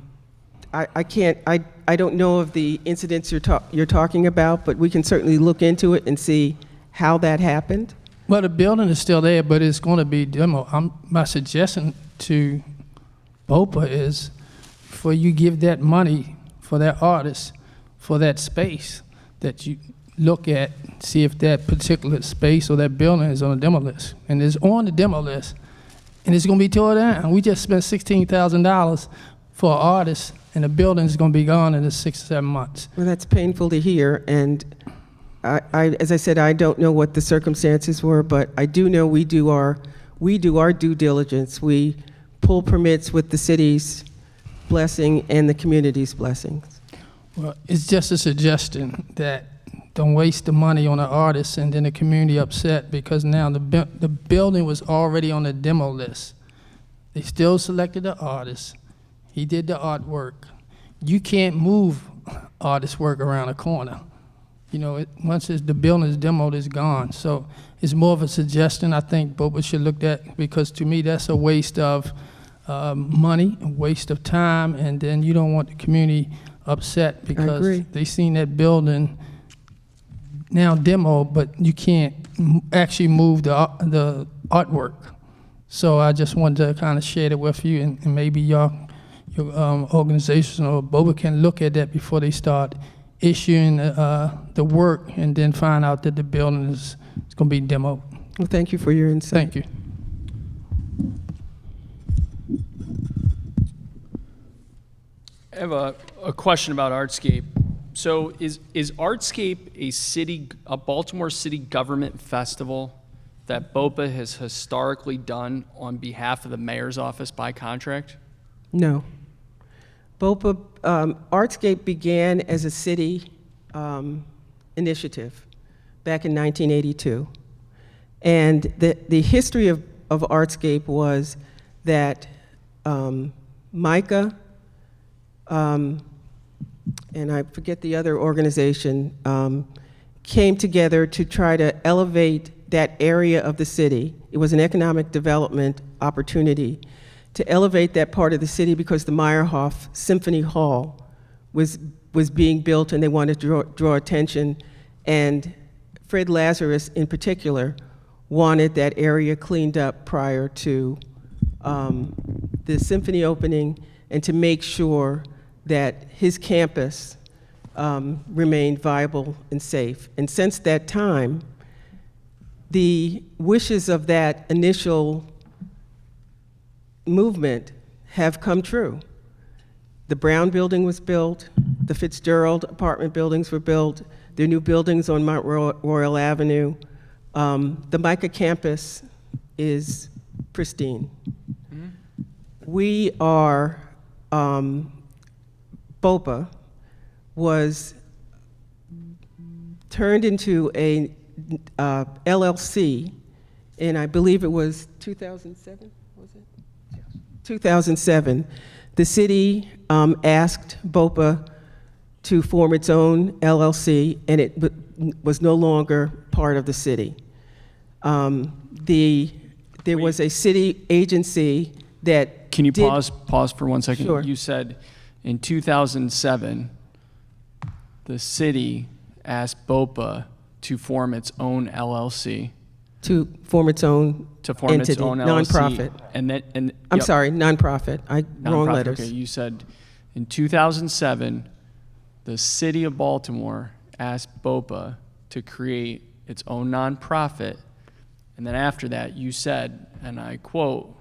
B: don't know of the incidents you're talking about, but we can certainly look into it and see how that happened.
H: Well, the building is still there, but it's going to be demo. My suggestion to BOPA is for you give that money for that artist, for that space, that you look at, see if that particular space or that building is on the demo list. And it's on the demo list, and it's going to be tore down. We just spent $16,000 for an artist, and the building is going to be gone in the 6 or 7 months.
B: Well, that's painful to hear, and as I said, I don't know what the circumstances were, but I do know we do our due diligence. We pull permits with the cities blessing and the community's blessings.
H: Well, it's just a suggestion that don't waste the money on the artists and then the community upset because now the building was already on the demo list. They still selected the artist. He did the artwork. You can't move artist work around a corner. You know, once the building is demoed, it's gone. So it's more of a suggestion I think BOPA should look at, because to me that's a waste of money, a waste of time, and then you don't want the community upset because
B: agree.
H: they seen that building now demoed, but you can't actually move the artwork. So I just wanted to kind of share it with you, and maybe your organization or BOPA can look at that before they start issuing the work and then find out that the building is going to be demoed.
B: Well, thank you for your insight.
H: Thank you.
A: I have a question about Artscape. So is Artscape a Baltimore city government festival that BOPA has historically done on behalf of the mayor's office by contract?
B: No. BOPA, Artscape began as a city initiative back in 1982. And the history of Artscape was that Micah, and I forget the other organization, came together to try to elevate that area of the city. It was an economic development opportunity to elevate that part of the city because the Meyerhoff Symphony Hall was being built and they wanted to draw attention. And Fred Lazarus in particular wanted that area cleaned up prior to the symphony opening, and to make sure that his campus remained viable and safe. And since that time, the wishes of that initial movement have come true. The Brown building was built, the Fitzgerald apartment buildings were built, there are new buildings on Mount Royal Avenue. The Micah campus is pristine. Mm-hmm. We are, BOPA was turned into a LLC in, I believe it was 2007, was it? 2007. The city asked BOPA to form its own LLC, and it was no longer part of the city. There was a city agency that
A: Can you
B: did,
A: pause for 1 second?
B: Sure.
A: You said in 2007, the city asked BOPA to form its own LLC.
B: to form its own
A: To form
B: entity,
A: its own LLC.
B: nonprofit. I'm
A: yep,
B: sorry, nonprofit. Wrong
A: nonprofit.
B: letters.
A: Okay, you said in 2007, the city of Baltimore asked BOPA to create its own nonprofit, and then after that, you said, and I quote,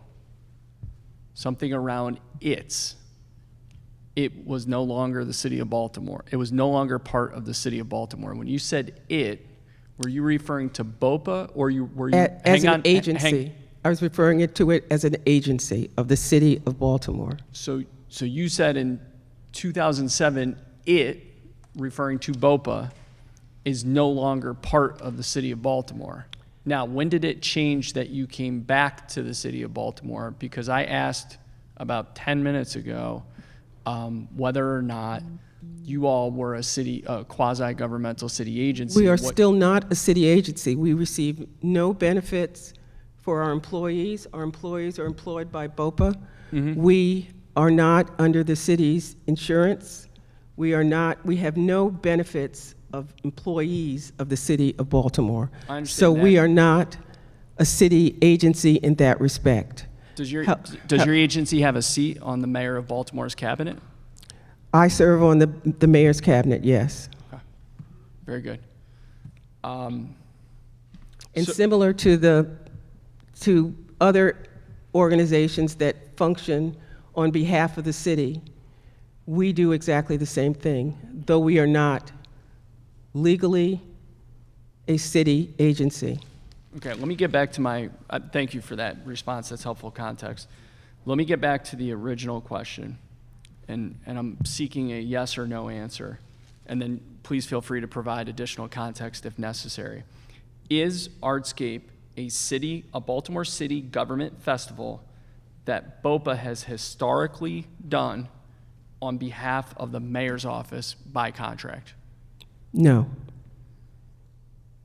A: something around it was no longer the city of Baltimore. It was no longer part of the city of Baltimore. When you said it, were you referring to BOPA, or were you
B: As an agency. I was referring to it as an agency of the city of Baltimore.
A: So you said in 2007, it, referring to BOPA, is no longer part of the city of Baltimore. Now, when did it change that you came back to the city of Baltimore? Because I asked about 10 minutes ago whether or not you all were a quasi-governmental city agency.
B: We are still not a city agency. We receive no benefits for our employees. Our employees are employed by BOPA.
A: Mm-hmm.
B: We are not under the city's insurance. We have no benefits of employees of the city of Baltimore.
A: I understand
B: So
A: that.
B: we are not a city agency in that respect.
A: Does your agency have a seat on the mayor of Baltimore's cabinet?
B: I serve on the mayor's cabinet, yes.
A: Okay. Very good.
B: And
A: So-
B: similar to other organizations that function on behalf of the city, we do exactly the same thing, though we are not legally a city agency.
A: Okay, let me get back to thank you for that response. That's helpful context. Let me get back to the original question. and I'm seeking a yes or no answer, and then please feel free to provide additional context if necessary. Is Artscape a Baltimore City government festival that BOPA has historically done on behalf of the mayor's office by contract?
B: No.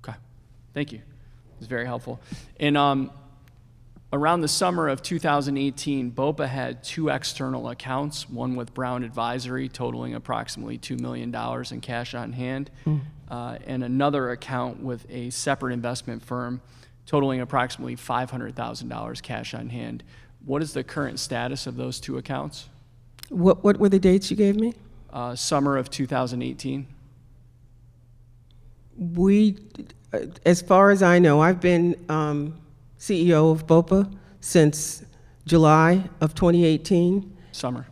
A: Okay, thank you. It's very helpful. And around the summer of 2018, BOPA had 2 external accounts, one with Brown Advisory totaling approximately $2 million in cash on hand, and another account with a separate investment firm totaling approximately $500,000 cash on hand. What is the current status of those 2 accounts?
B: What were the dates you gave me?
A: Summer of 2018.
B: As far as I know, I've been CEO of BOPA since July of 2018.
A: Summer.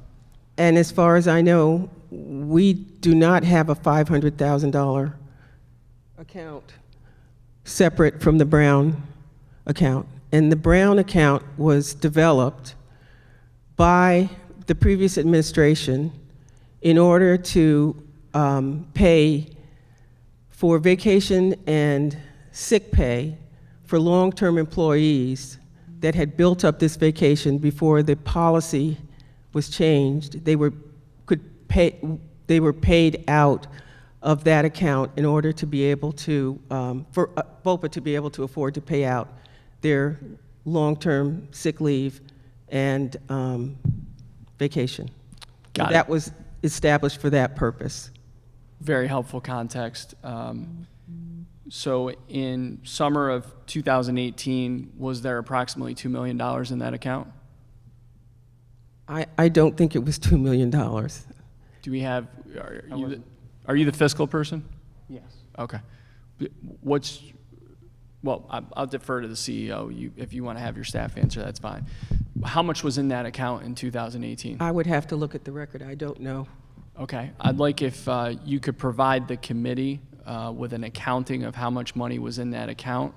B: And as far as I know, we do not have a $500,000 account separate from the Brown account. And the Brown account was developed by the previous administration in order to pay for vacation and sick pay for long-term employees that had built up this vacation before the policy was changed. They were paid out of that account in order to be able to, for BOPA to be able to afford to pay out their long-term sick leave and vacation.
A: Got it.
B: That was established for that purpose.
A: Very helpful context. So in summer of 2018, was there approximately $2 million in that account?
B: I don't think it was $2 million.
A: Do we have, are you the fiscal person?
C: Yes.
A: Okay. I'll defer to the CEO. If you want to have your staff answer, that's fine. How much was in that account in 2018?
B: I would have to look at the record. I don't know.
A: Okay. I'd like if you could provide the committee with an accounting of how much money was in that account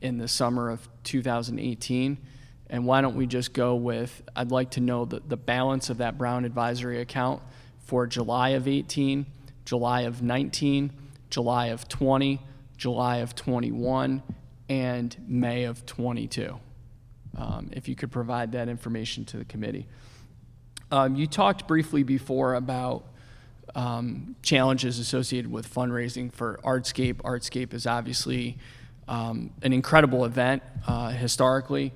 A: in the summer of 2018. And why don't we just go with, I'd like to know the balance of that Brown Advisory account for July of 18, July of 19, July of 20, July of 21, and May of 22. If you could provide that information to the committee. You talked briefly before about challenges associated with fundraising for Artscape. Artscape is obviously an incredible event historically,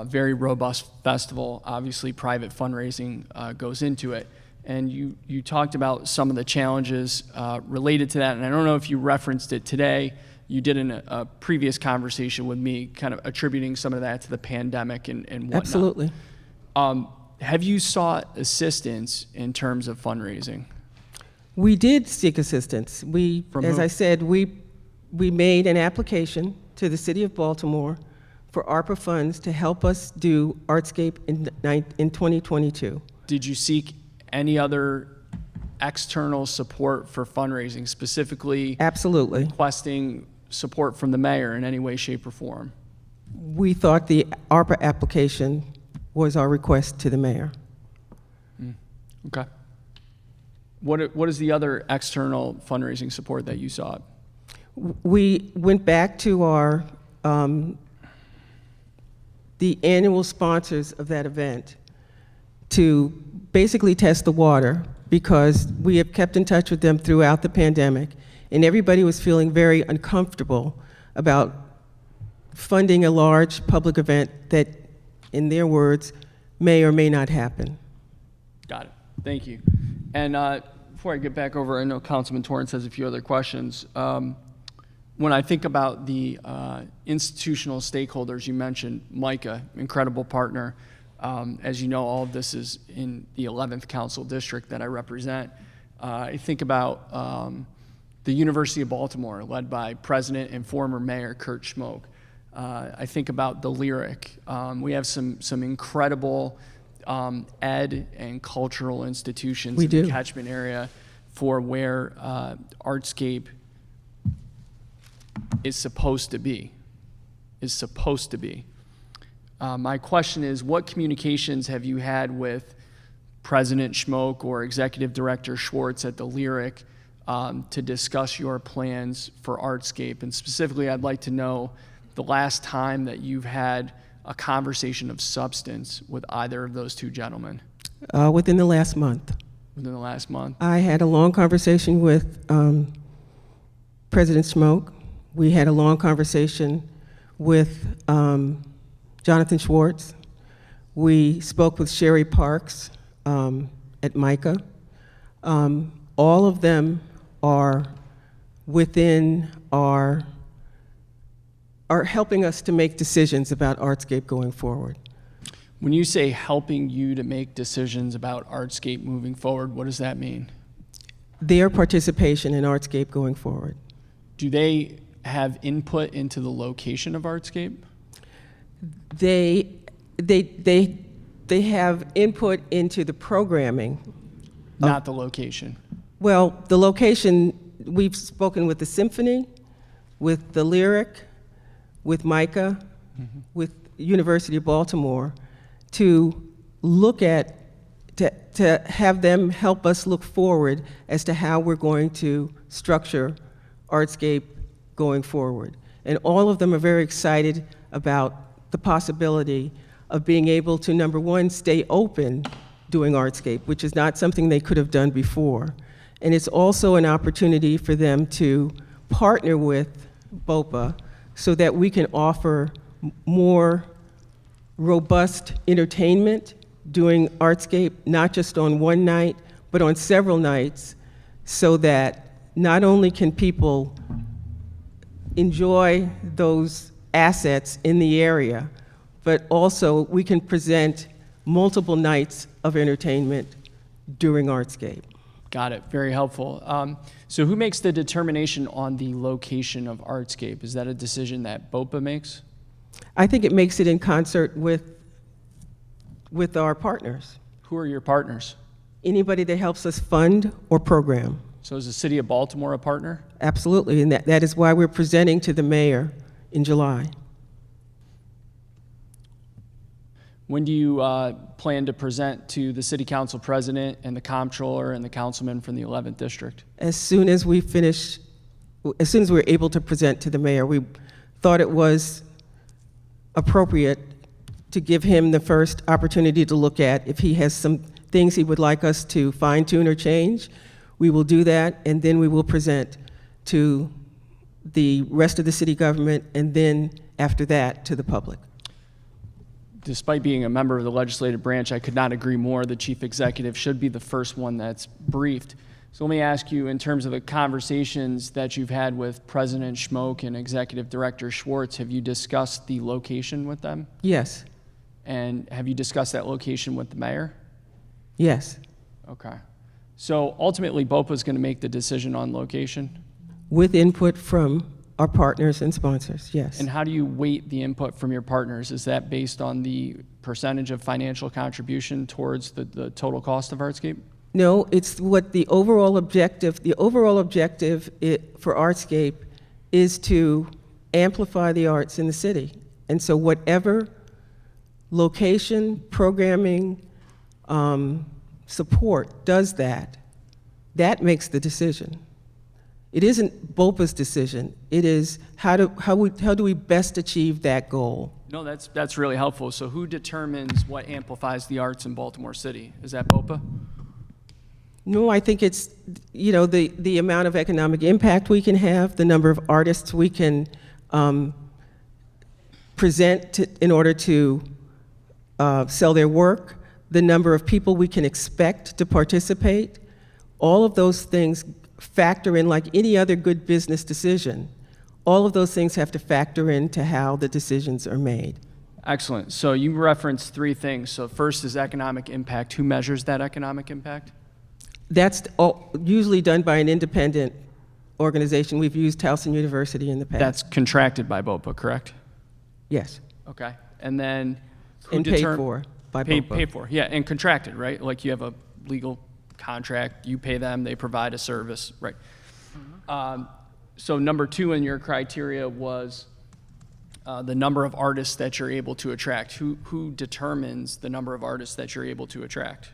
A: very robust festival. Obviously, private fundraising goes into it. And you talked about some of the challenges related to that, and I don't know if you referenced it today. You did in a previous conversation with me, kind of attributing some of that to the pandemic and whatnot.
B: Absolutely.
A: Have you sought assistance in terms of fundraising?
B: We did seek assistance.
A: From
B: as
A: who?
B: I said, we made an application to the City of Baltimore for ARPA funds to help us do Artscape in 2022.
A: Did you seek any other external support for fundraising, specifically
B: Absolutely.
A: requesting support from the mayor in any way, shape, or form?
B: We thought the ARPA application was our request to the mayor.
A: Okay. What is the other external fundraising support that you sought?
B: We went back to our the annual sponsors of that event to basically test the water, because we have kept in touch with them throughout the pandemic, and everybody was feeling very uncomfortable about funding a large public event that, in their words, may or may not happen.
A: Got it. Thank you. And before I get back over, I know Councilman Torrance has a few other questions. When I think about the institutional stakeholders, you mentioned Micah, incredible partner. As you know, all of this is in the 11th Council District that I represent. I think about the University of Baltimore, led by President and former Mayor Kurt Schmoke. I think about the Lyric. We have some incredible ed and cultural institutions
B: We
A: in
B: do.
A: the catchment area for where Artscape is supposed to be. My question is, what communications have you had with President Schmoke or Executive Director Schwartz at the Lyric to discuss your plans for Artscape. And specifically, I'd like to know the last time that you've had a conversation of substance with either of those two gentlemen.
B: Within the last month.
A: Within the last month?
B: I had a long conversation with President Schmoke. We had a long conversation with Jonathan Schwartz. We spoke with Sherry Parks at MICA. All of them are helping us to make decisions about Artscape going forward.
A: When you say helping you to make decisions about Artscape moving forward, what does that mean?
B: Their participation in Artscape going forward.
A: Do they have input into the location of Artscape?
B: They have input into the programming.
A: Not the location.
B: Well, the location, we've spoken with the Symphony, with the Lyric, with MICA, with University of Baltimore, to look at, to have them help us look forward as to how we're going to structure Artscape going forward. And all of them are very excited about the possibility of being able to, number one, stay open doing Artscape, which is not something they could have done before. And it's also an opportunity for them to partner with BOPA so that we can offer more robust entertainment doing Artscape, not just on one night, but on several nights, so that not only can people enjoy those assets in the area, but also we can present multiple nights of entertainment during Artscape.
A: Got it. Very helpful. So who makes the determination on the location of Artscape? Is that a decision that BOPA makes?
B: I think it makes it in concert with our partners.
A: Who are your partners?
B: Anybody that helps us fund or program.
A: So is the city of Baltimore a partner?
B: Absolutely, and that is why we're presenting to the mayor in July.
A: When do you plan to present to the city council president and the comptroller and the councilman from the 11th district?
B: As soon as we're able to present to the mayor, we thought it was appropriate to give him the first opportunity to look at. If he has some things he would like us to fine tune or change, we will do that, and then we will present to the rest of the city government, and then after that to the public.
A: Despite being a member of the legislative branch, I could not agree more. The chief executive should be the first one that's briefed. So let me ask you, in terms of the conversations that you've had with President Schmoke and Executive Director Schwartz, have you discussed the location with them?
B: Yes.
A: And have you discussed that location with the mayor?
B: Yes.
A: Okay. So ultimately, BOPA is going to make the decision on location?
B: With input from our partners and sponsors, yes.
A: And how do you weight the input from your partners? Is that based on the percentage of financial contribution towards the total cost of Artscape?
B: No, it's what the overall objective for Artscape is to amplify the arts in the city. And so whatever location, programming, support does that makes the decision. It isn't BOPA's decision. It is how do we best achieve that goal?
A: No, that's really helpful. So who determines what amplifies the arts in Baltimore City? Is that BOPA?
B: No, I think it's, the amount of economic impact we can have, the number of artists we can present in order to sell their work, the number of people we can expect to participate. All of those things factor in like any other good business decision. All of those things have to factor into how the decisions are made.
A: Excellent. So you referenced three things. So first is economic impact. Who measures that economic impact?
B: That's usually done by an independent organization. We've used Towson University in the past.
A: That's contracted by BOPA, correct?
B: Yes.
A: Okay. And then who
B: And paid for by BOPA.
A: Paid for, yeah, and contracted, right? Like you have a legal contract, you pay them, they provide a service, right? So number two in your criteria was the number of artists that you're able to attract. Who determines the number of artists that you're able to attract?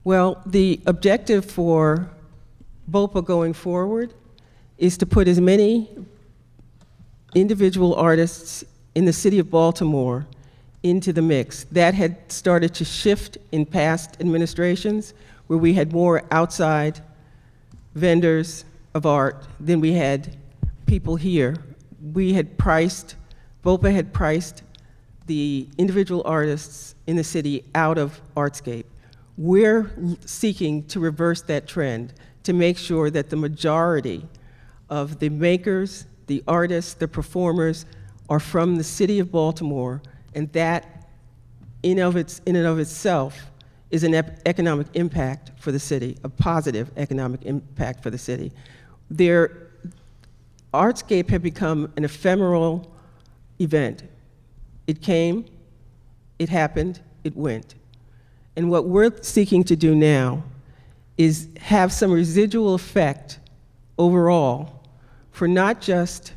B: Well, the objective for BOPA going forward is to put as many individual artists in the city of Baltimore into the mix. That had started to shift in past administrations, where we had more outside vendors of art than we had people here. BOPA had priced the individual artists in the city out of Artscape. We're seeking to reverse that trend, to make sure that the majority of the makers, the artists, the performers are from the city of Baltimore, and that in and of itself is an economic impact for the city, a positive economic impact for the city. Artscape had become an ephemeral event. It came, it happened, it went. And what we're seeking to do now is have some residual effect overall for not just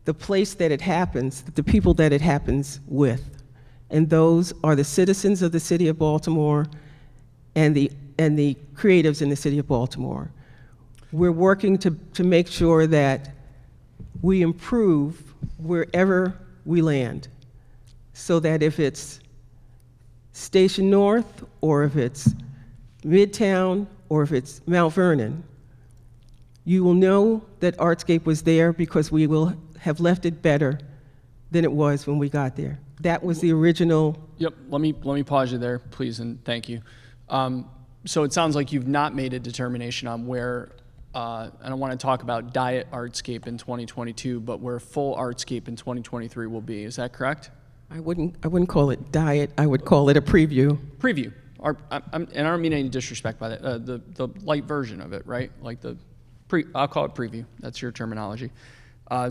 B: the place that it happens, but the people that it happens with. And those are the citizens of the city of Baltimore and the creatives in the city of Baltimore. We're working to make sure that we improve wherever we land, so that if it's Station North, or if it's Midtown, or if it's Mount Vernon, you will know that Artscape was there because we will have left it better than it was when we got there. That was the original.
A: Yep, let me pause you there, please, and thank you. So it sounds like you've not made a determination on where, I don't want to talk about diet Artscape in 2022, but where full Artscape in 2023 will be. Is that correct?
B: I wouldn't call it diet. I would call it a preview.
A: Preview. And I don't mean any disrespect by that. The light version of it, right? Like I'll call it preview. That's your terminology.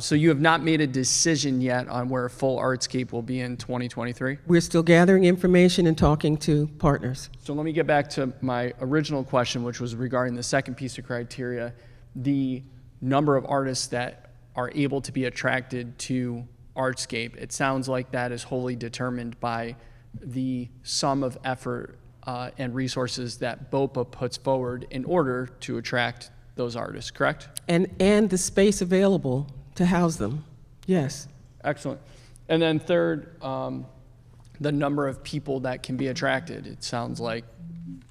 A: So you have not made a decision yet on where full Artscape will be in 2023?
B: We're still gathering information and talking to partners.
A: So let me get back to my original question, which was regarding the second piece of criteria, the number of artists that are able to be attracted to Artscape. It sounds like that is wholly determined by the sum of effort and resources that BOPA puts forward in order to attract those artists, correct?
B: And the space available to house them, yes.
A: Excellent. And then third, the number of people that can be attracted. It sounds like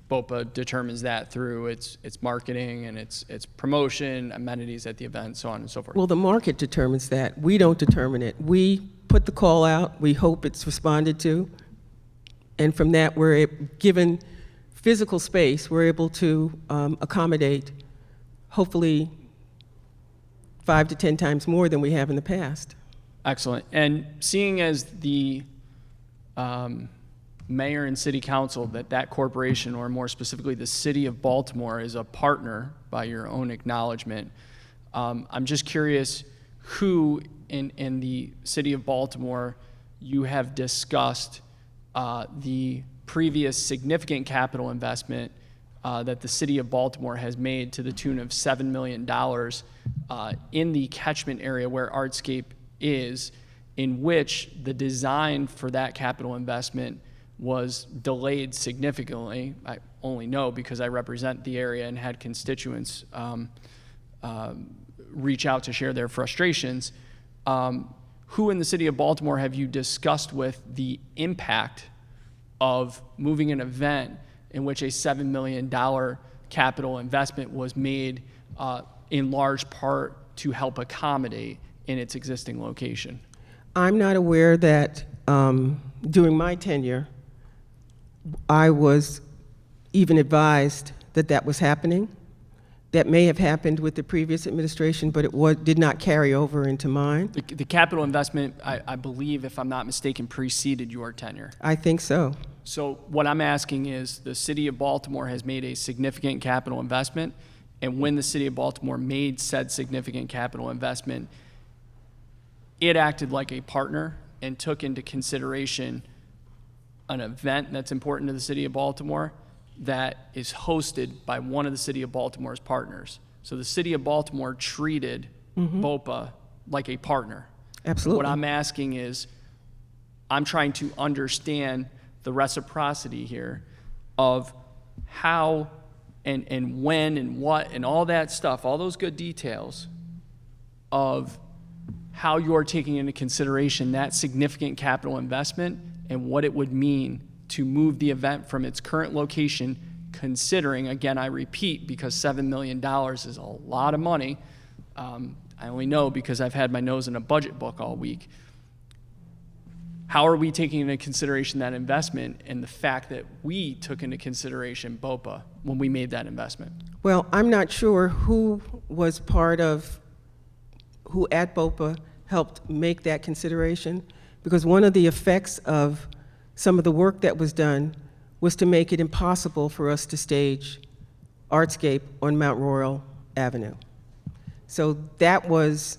A: BOPA determines that through its marketing and its promotion, amenities at the event, so on and so forth.
B: Well, the market determines that. We don't determine it. We put the call out. We hope it's responded to. And from that, we're given physical space, we're able to accommodate, hopefully, 5 to 10 times more than we have in the past.
A: Excellent. And seeing as the mayor and city council that corporation, or more specifically the city of Baltimore, is a partner by your own acknowledgement, I'm just curious who in the city of Baltimore you have discussed the previous significant capital investment that the city of Baltimore has made to the tune of $7 million in the catchment area where Artscape is, in which the design for that capital investment was delayed significantly. I only know because I represent the area and had constituents reach out to share their frustrations. Who in the city of Baltimore have you discussed with the impact of moving an event in which a $7 million capital investment was made in large part to help accommodate in its existing location?
B: I'm not aware that during my tenure, I was even advised that that was happening. That may have happened with the previous administration, but it did not carry over into mine.
A: The capital investment, I believe, if I'm not mistaken, preceded your tenure.
B: I think so.
A: So what I'm asking is, the city of Baltimore has made a significant capital investment, and when the city of Baltimore made said significant capital investment, it acted like a partner and took into consideration an event that's important to the city of Baltimore that is hosted by one of the city of Baltimore's partners. So the city of Baltimore treated BOPA like a partner.
B: Absolutely.
A: What I'm asking is, I'm trying to understand the reciprocity here of how and when and what and all that stuff, all those good details of how you're taking into consideration that significant capital investment and what it would mean to move the event from its current location, considering, again, I repeat, because $7 million is a lot of money. I only know because I've had my nose in a budget book all week. How are we taking into consideration that investment and the fact that we took into consideration BOPA when we made that investment?
B: Well, I'm not sure who was part of, who at BOPA helped make that consideration, because one of the effects of some of the work that was done was to make it impossible for us to stage Artscape on Mount Royal Avenue. So that was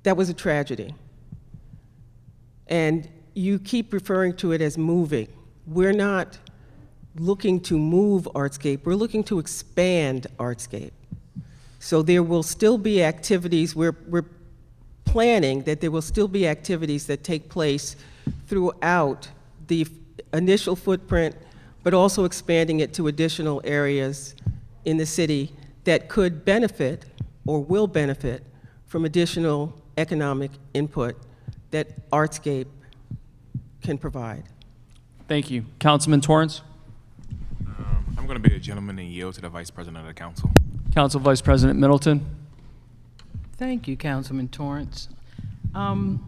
B: a tragedy. And you keep referring to it as moving. We're not looking to move Artscape, we're looking to expand Artscape. So there will still be activities, we're planning that there will still be activities that take place throughout the initial footprint, but also expanding it to additional areas in the city that could benefit or will benefit from additional economic input that Artscape can provide.
A: Thank you. Councilman Torrance?
D: I'm going to be a gentleman and yield to the Vice President of the Council.
A: Council Vice President Middleton?
I: Thank you, Councilman Torrance. I'm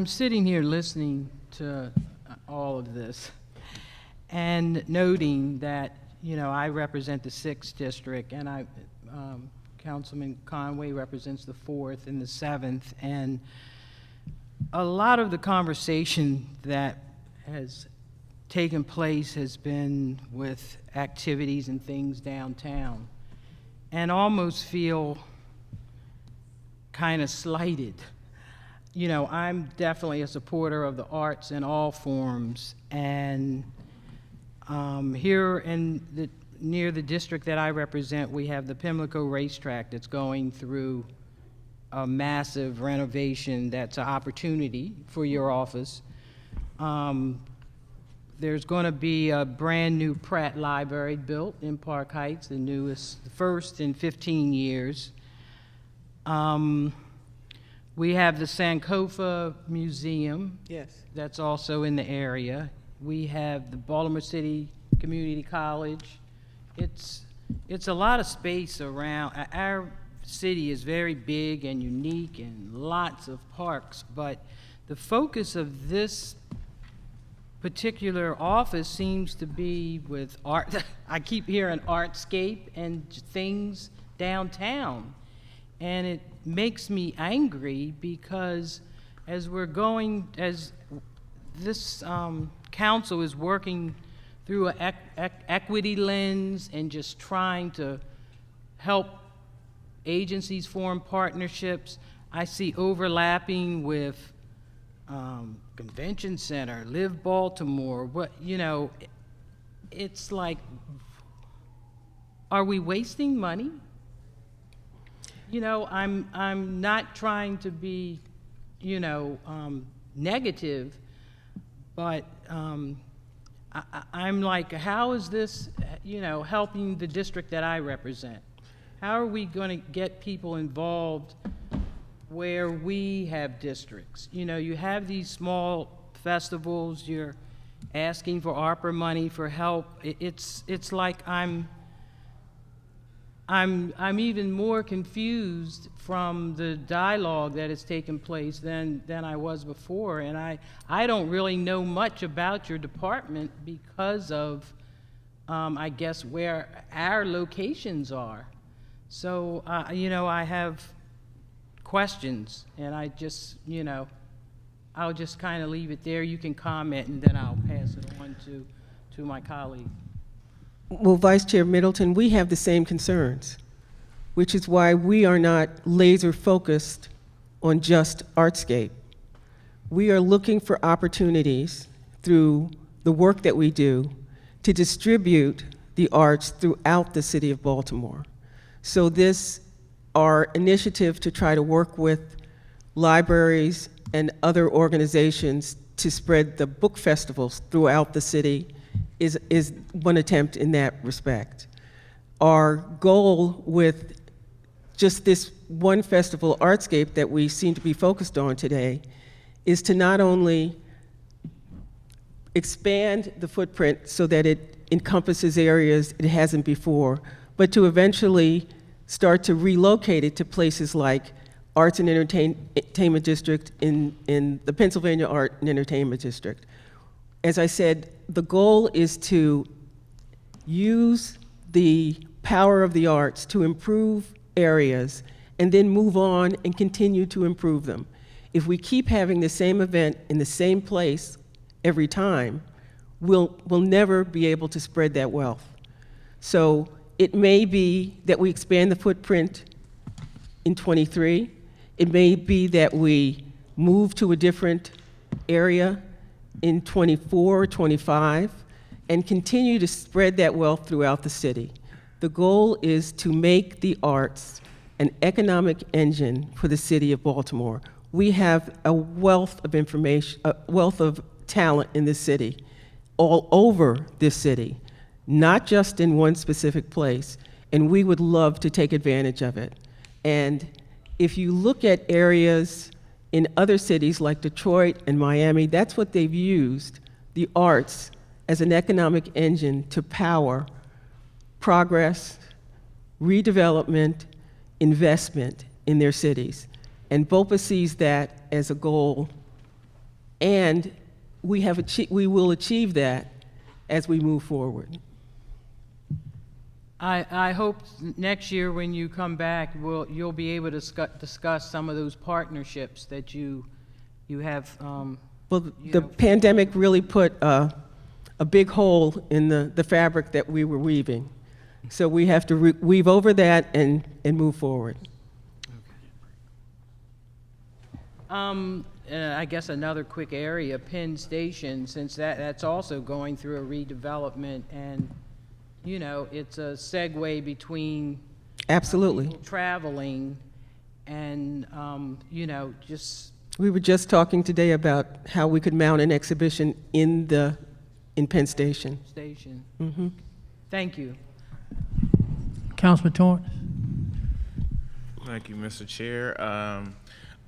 I: sitting here listening to all of this and noting that, you know, I represent the 6th district, and Councilman Conway represents the 4th and the 7th, and a lot of the conversation that has taken place has been with activities and things downtown, and almost feel kind of slighted. You know, I'm definitely a supporter of the arts in all forms, and here near the district that I represent, we have the Pimlico racetrack that's going through a massive renovation that's an opportunity for your office. There's going to be a brand new Pratt Library built in Park Heights, the newest, the first in 15 years. We have the Sankofa Museum.
B: Yes.
I: That's also in the area. We have the Baltimore City Community College. It's a lot of space around. Our city is very big and unique and lots of parks, but the focus of this particular office seems to be with art. I keep hearing artscape and things downtown, and it makes me angry because as this council is working through an equity lens and just trying to help agencies form partnerships, I see overlapping with Convention Center, Live Baltimore. What, you know, it's like, are we wasting money? You know, I'm not trying to be, you know, negative, but I'm like, how is this, you know, helping the district that I represent? How are we going to get people involved where we have districts? You know, you have these small festivals, you're asking for ARPA money for help. It's like I'm even more confused from the dialogue that has taken place than I was before, and I don't really know much about your department because of, I guess, where our locations are. So, you know, I have questions, and I just, you know, I'll just kind of leave it there. You can comment, and then I'll pass it on to my colleague.
B: Well, Vice Chair Middleton, we have the same concerns, which is why we are not laser focused on just Artscape. We are looking for opportunities through the work that we do to distribute the arts throughout the city of Baltimore. So our initiative to try to work with libraries and other organizations to spread the book festivals throughout the city is one attempt in that respect. Our goal with just this one festival, Artscape, that we seem to be focused on today, is to not only expand the footprint so that it encompasses areas it hasn't before, but to eventually start to relocate it to places like Arts and Entertainment District in the Pennsylvania Art and Entertainment District. As I said, the goal is to use the power of the arts to improve areas and then move on and continue to improve them. If we keep having the same event in the same place every time, we'll never be able to spread that wealth. So it may be that we expand the footprint in '23. It may be that we move to a different area in '24 or '25 and continue to spread that wealth throughout the city. The goal is to make the arts an economic engine for the city of Baltimore. We have a wealth of information, a wealth of talent in this city, all over this city, not just in one specific place, and we would love to take advantage of it. And if you look at areas in other cities like Detroit and Miami, that's what they've used, the arts, as an economic engine to power progress, redevelopment, investment in their cities. And BOPA sees that as a goal, and we will achieve that as we move forward.
I: I hope next year when you come back, you'll be able to discuss some of those partnerships that you have.
B: Well, the pandemic really put a big hole in the fabric that we were weaving. So we have to weave over that and move forward.
I: I guess another quick area, Penn Station, since that's also going through a redevelopment, and you know, it's a segue between
B: Absolutely.
I: People traveling and you know, just.
B: We were just talking today about how we could mount an exhibition in Penn Station. Mm-hmm.
I: Thank you.
H: Councilman Torrance.
D: Thank you, Mr. Chair.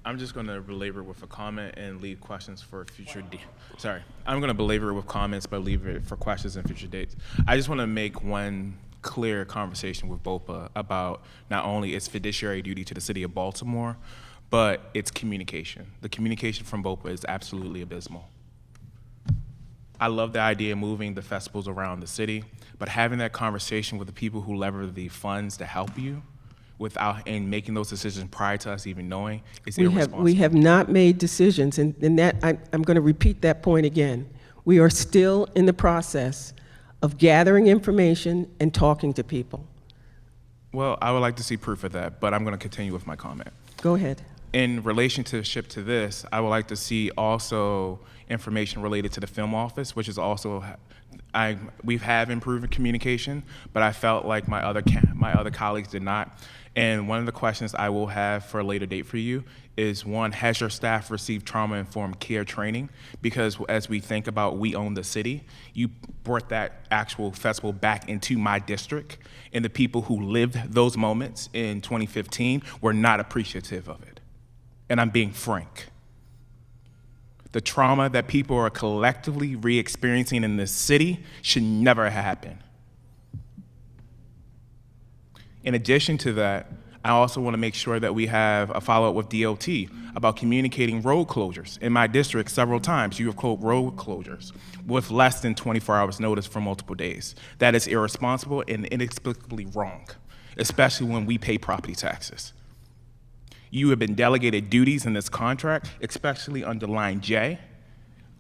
D: I'm just going to belabor with a comment and leave questions for future. I'm going to belabor with comments, but leave it for questions and future dates. I just want to make one clear conversation with BOPA about not only its fiduciary duty to the city of Baltimore, but its communication. The communication from BOPA is absolutely abysmal. I love the idea of moving the festivals around the city, but having that conversation with the people who lever the funds to help you and making those decisions prior to us even knowing is irresponsible.
B: We have not made decisions, and that I'm going to repeat that point again. We are still in the process of gathering information and talking to people.
D: Well, I would like to see proof of that, but I'm going to continue with my comment.
B: Go ahead.
D: In relationship to this, I would like to see also information related to the film office, which is also, we've improved communication, but I felt like my other colleagues did not. And one of the questions I will have for a later date for you is, one, has your staff received trauma-informed care training? Because as we think about We Own the City, you brought that actual festival back into my district, and the people who lived those moments in 2015 were not appreciative of it. And I'm being frank. The trauma that people are collectively re-experiencing in this city should never happen. In addition to that, I also want to make sure that we have a follow-up with DOT about communicating road closures. In my district, several times, you have quote road closures with less than 24 hours notice for multiple days. That is irresponsible and inexplicably wrong, especially when we pay property taxes. You have been delegated duties in this contract, especially under line J,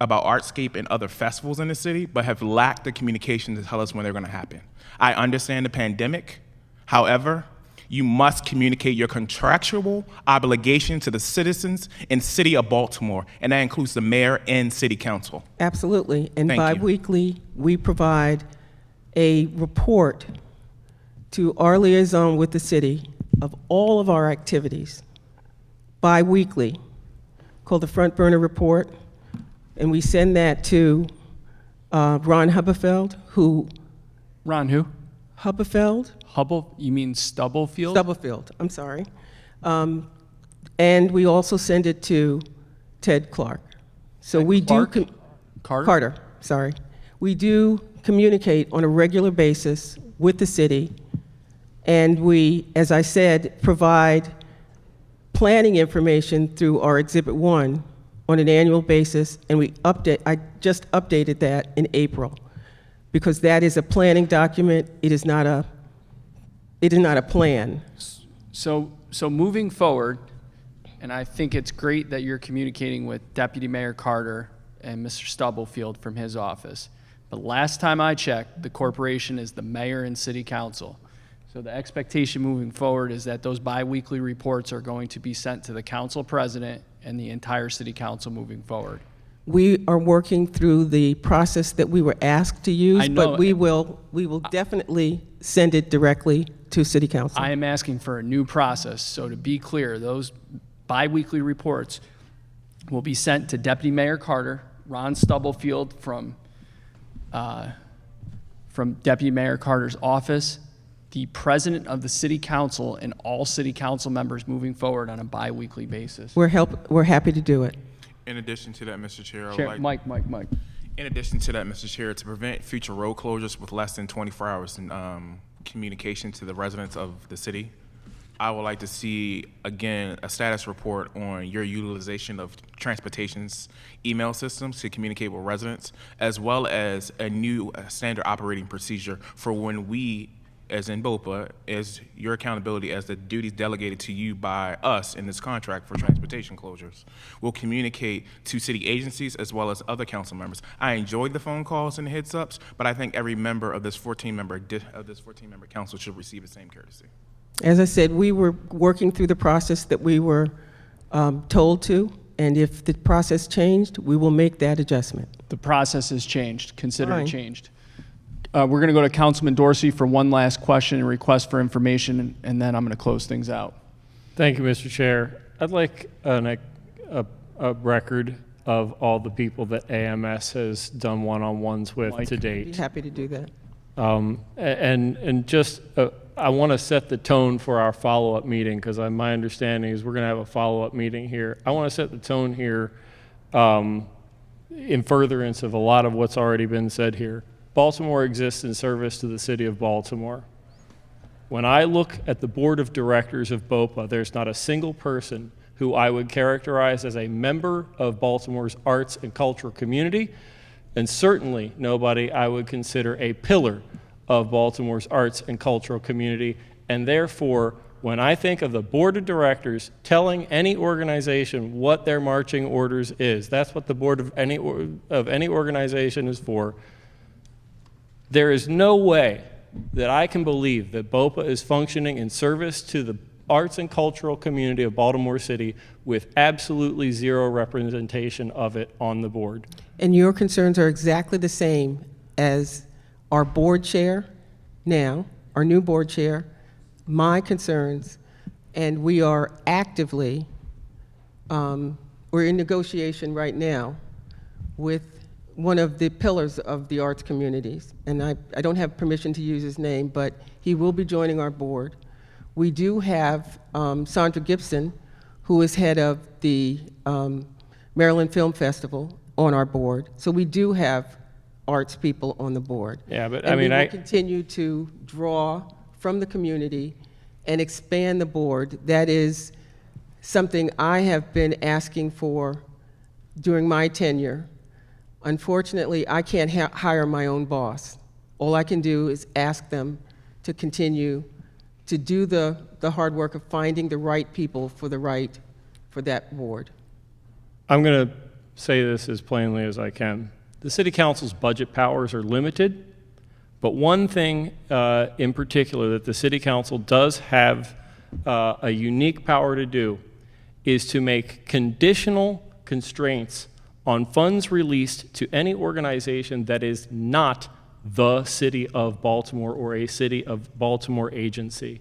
D: about Artscape and other festivals in the city, but have lacked the communication to tell us when they're going to happen. I understand the pandemic. However, you must communicate your contractual obligation to the citizens and city of Baltimore, and that includes the mayor and city council.
B: Absolutely. And
D: Thank you.
B: bi-weekly, we provide a report to our liaison with the city of all of our activities, bi-weekly, called the Front Burner Report. And we send that to Ron Hubberfeld, who,
A: Ron, who?
B: Hubberfeld?
A: Hubble? You mean Stubblefield?
B: Stubblefield, I'm sorry. And we also send it to Ted Clark. So
A: Ted
B: we
A: Clark?
B: do,
A: Carter?
B: Carter, sorry. We do communicate on a regular basis with the city, and we, as I said, provide planning information through our Exhibit 1 on an annual basis, and we update, I just updated that in April, because that is a planning document, it is not a plan.
A: So moving forward, and I think it's great that you're communicating with Deputy Mayor Carter and Mr. Stubblefield from his office. But last time I checked, the corporation is the mayor and city council. So the expectation moving forward is that those biweekly reports are going to be sent to the council president and the entire city council moving forward.
B: We are working through the process that we were asked to use,
A: I know.
B: but we will definitely send it directly to city council.
A: I am asking for a new process. So to be clear, those biweekly reports will be sent to Deputy Mayor Carter, Ron Stubblefield from Deputy Mayor Carter's office, the president of the city council, and all city council members moving forward on a biweekly basis.
B: We're happy to do it.
D: In addition to that, Mr. Chair, I would like,
A: Mike.
D: in addition to that, Mr. Chair, to prevent future road closures with less than 24 hours in communication to the residents of the city, I would like to see, again, a status report on your utilization of transportation's email systems to communicate with residents, as well as a new standard operating procedure for when we, as in BOPA, as your accountability as the duties delegated to you by us in this contract for transportation closures, will communicate to city agencies as well as other council members. I enjoyed the phone calls and the heads ups, but I think every member of this 14-member council should receive the same courtesy.
B: As I said, we were working through the process that we were told to, and if the process changed, we will make that adjustment.
A: The process has changed. Consider
B: Fine.
A: it changed. We're going to go to Councilman Dorsey for one last question and request for information, and then I'm going to close things out.
C: Thank you, Mr. Chair. I'd like a record of all the people that AMS has done one-on-ones with
A: Mike.
C: to
B: Be
C: date.
B: happy to do that.
C: And just, I want to set the tone for our follow-up meeting, because my understanding is we're going to have a follow-up meeting here. I want to set the tone here in furtherance of a lot of what's already been said here. Baltimore exists in service to the city of Baltimore. When I look at the board of directors of BOPA, there's not a single person who I would characterize as a member of Baltimore's arts and cultural community, and certainly nobody I would consider a pillar of Baltimore's arts and cultural community. And therefore, when I think of the board of directors telling any organization what their marching orders is, that's what the board of any organization is for. There is no way that I can believe that BOPA is functioning in service to the arts and cultural community of Baltimore City with absolutely zero representation of it on the board.
B: And your concerns are exactly the same as our board chair now, our new board chair, my concerns, and we are actively, we're in negotiation right now with one of the pillars of the arts communities, and I don't have permission to use his name, but he will be joining our board. We do have Sandra Gibson, who is head of the Maryland Film Festival, on our board. So we do have arts people on the board.
C: Yeah, but
B: And
C: I mean,
B: we will continue to draw from the community and expand the board. That is something I have been asking for during my tenure. Unfortunately, I can't hire my own boss. All I can do is ask them to continue to do the hard work of finding the right people for that board.
C: I'm going to say this as plainly as I can. The City Council's budget powers are limited, but one thing in particular that the City Council does have a unique power to do is to make conditional constraints on funds released to any organization that is not the City of Baltimore or a City of Baltimore agency.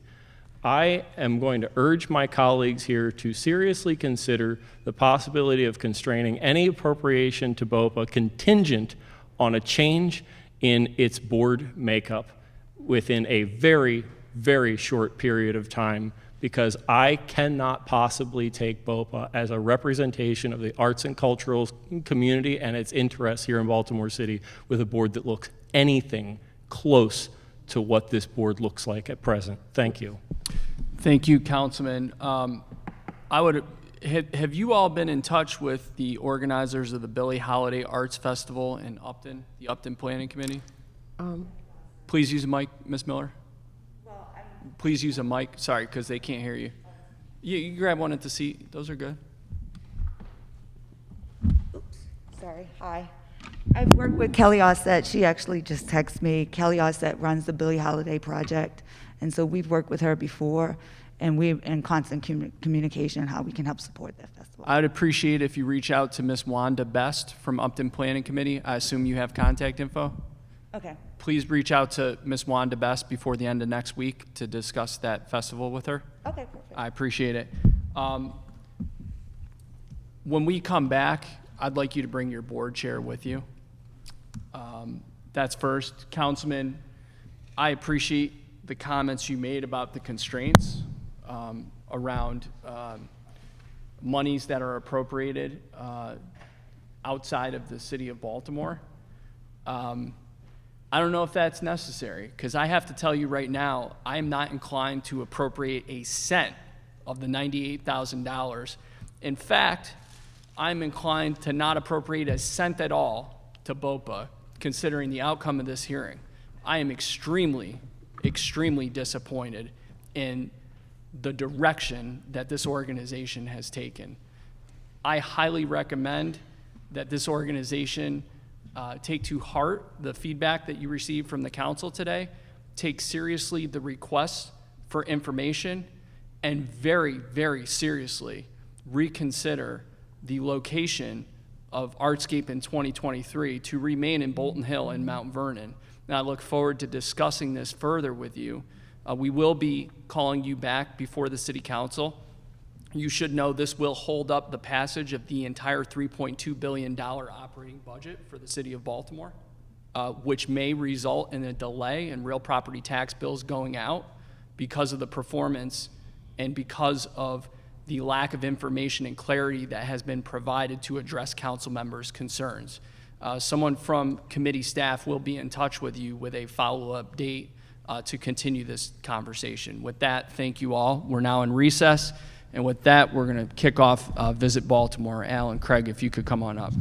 C: I am going to urge my colleagues here to seriously consider the possibility of constraining any appropriation to BOPA contingent on a change in its board makeup within a very, very short period of time, because I cannot possibly take BOPA as a representation of the arts and cultural community and its interests here in Baltimore City with a board that looks anything close to what this board looks like at present. Thank you.
A: Thank you, Councilman. Have you all been in touch with the organizers of the Billie Holiday Arts Festival in Upton, the Upton Planning Committee? Please use a mic, Ms. Miller. Please use a mic. Sorry, because they can't hear you. You can grab one at the seat. Those are good.
J: Sorry, hi. I've worked with Kelly Ossett. She actually just texted me. Kelly Ossett runs the Billie Holiday Project. And so we've worked with her before, and we're in constant communication on how we can help support that festival.
A: I'd appreciate if you reach out to Ms. Wanda Best from Upton Planning Committee. I assume you have contact info?
J: Okay.
A: Please reach out to Ms. Wanda Best before the end of next week to discuss that festival with her.
J: Okay, perfect.
A: I appreciate it. When we come back, I'd like you to bring your board chair with you. That's first. Councilman, I appreciate the comments you made about the constraints around monies that are appropriated outside of the city of Baltimore. I don't know if that's necessary, because I have to tell you right now, I am not inclined to appropriate a cent of the $98,000. In fact, I'm inclined to not appropriate a cent at all to BOPA, considering the outcome of this hearing. I am extremely, extremely disappointed in the direction that this organization has taken. I highly recommend that this organization take to heart the feedback that you received from the council today, take seriously the requests for information, and very, very seriously reconsider the location of Artscape in 2023 to remain in Bolton Hill and Mount Vernon. And I look forward to discussing this further with you. We will be calling you back before the City Council. You should know this will hold up the passage of the entire $3.2 billion operating budget for the City of Baltimore, which may result in a delay in real property tax bills going out because of the performance and because of the lack of information and clarity that has been provided to address council members' concerns. Someone from committee staff will be in touch with you with a follow-up date to continue this conversation. With that, thank you all. We're now in recess. And with that, we're going to kick off Visit Baltimore. Alan, Craig, if you could come on up.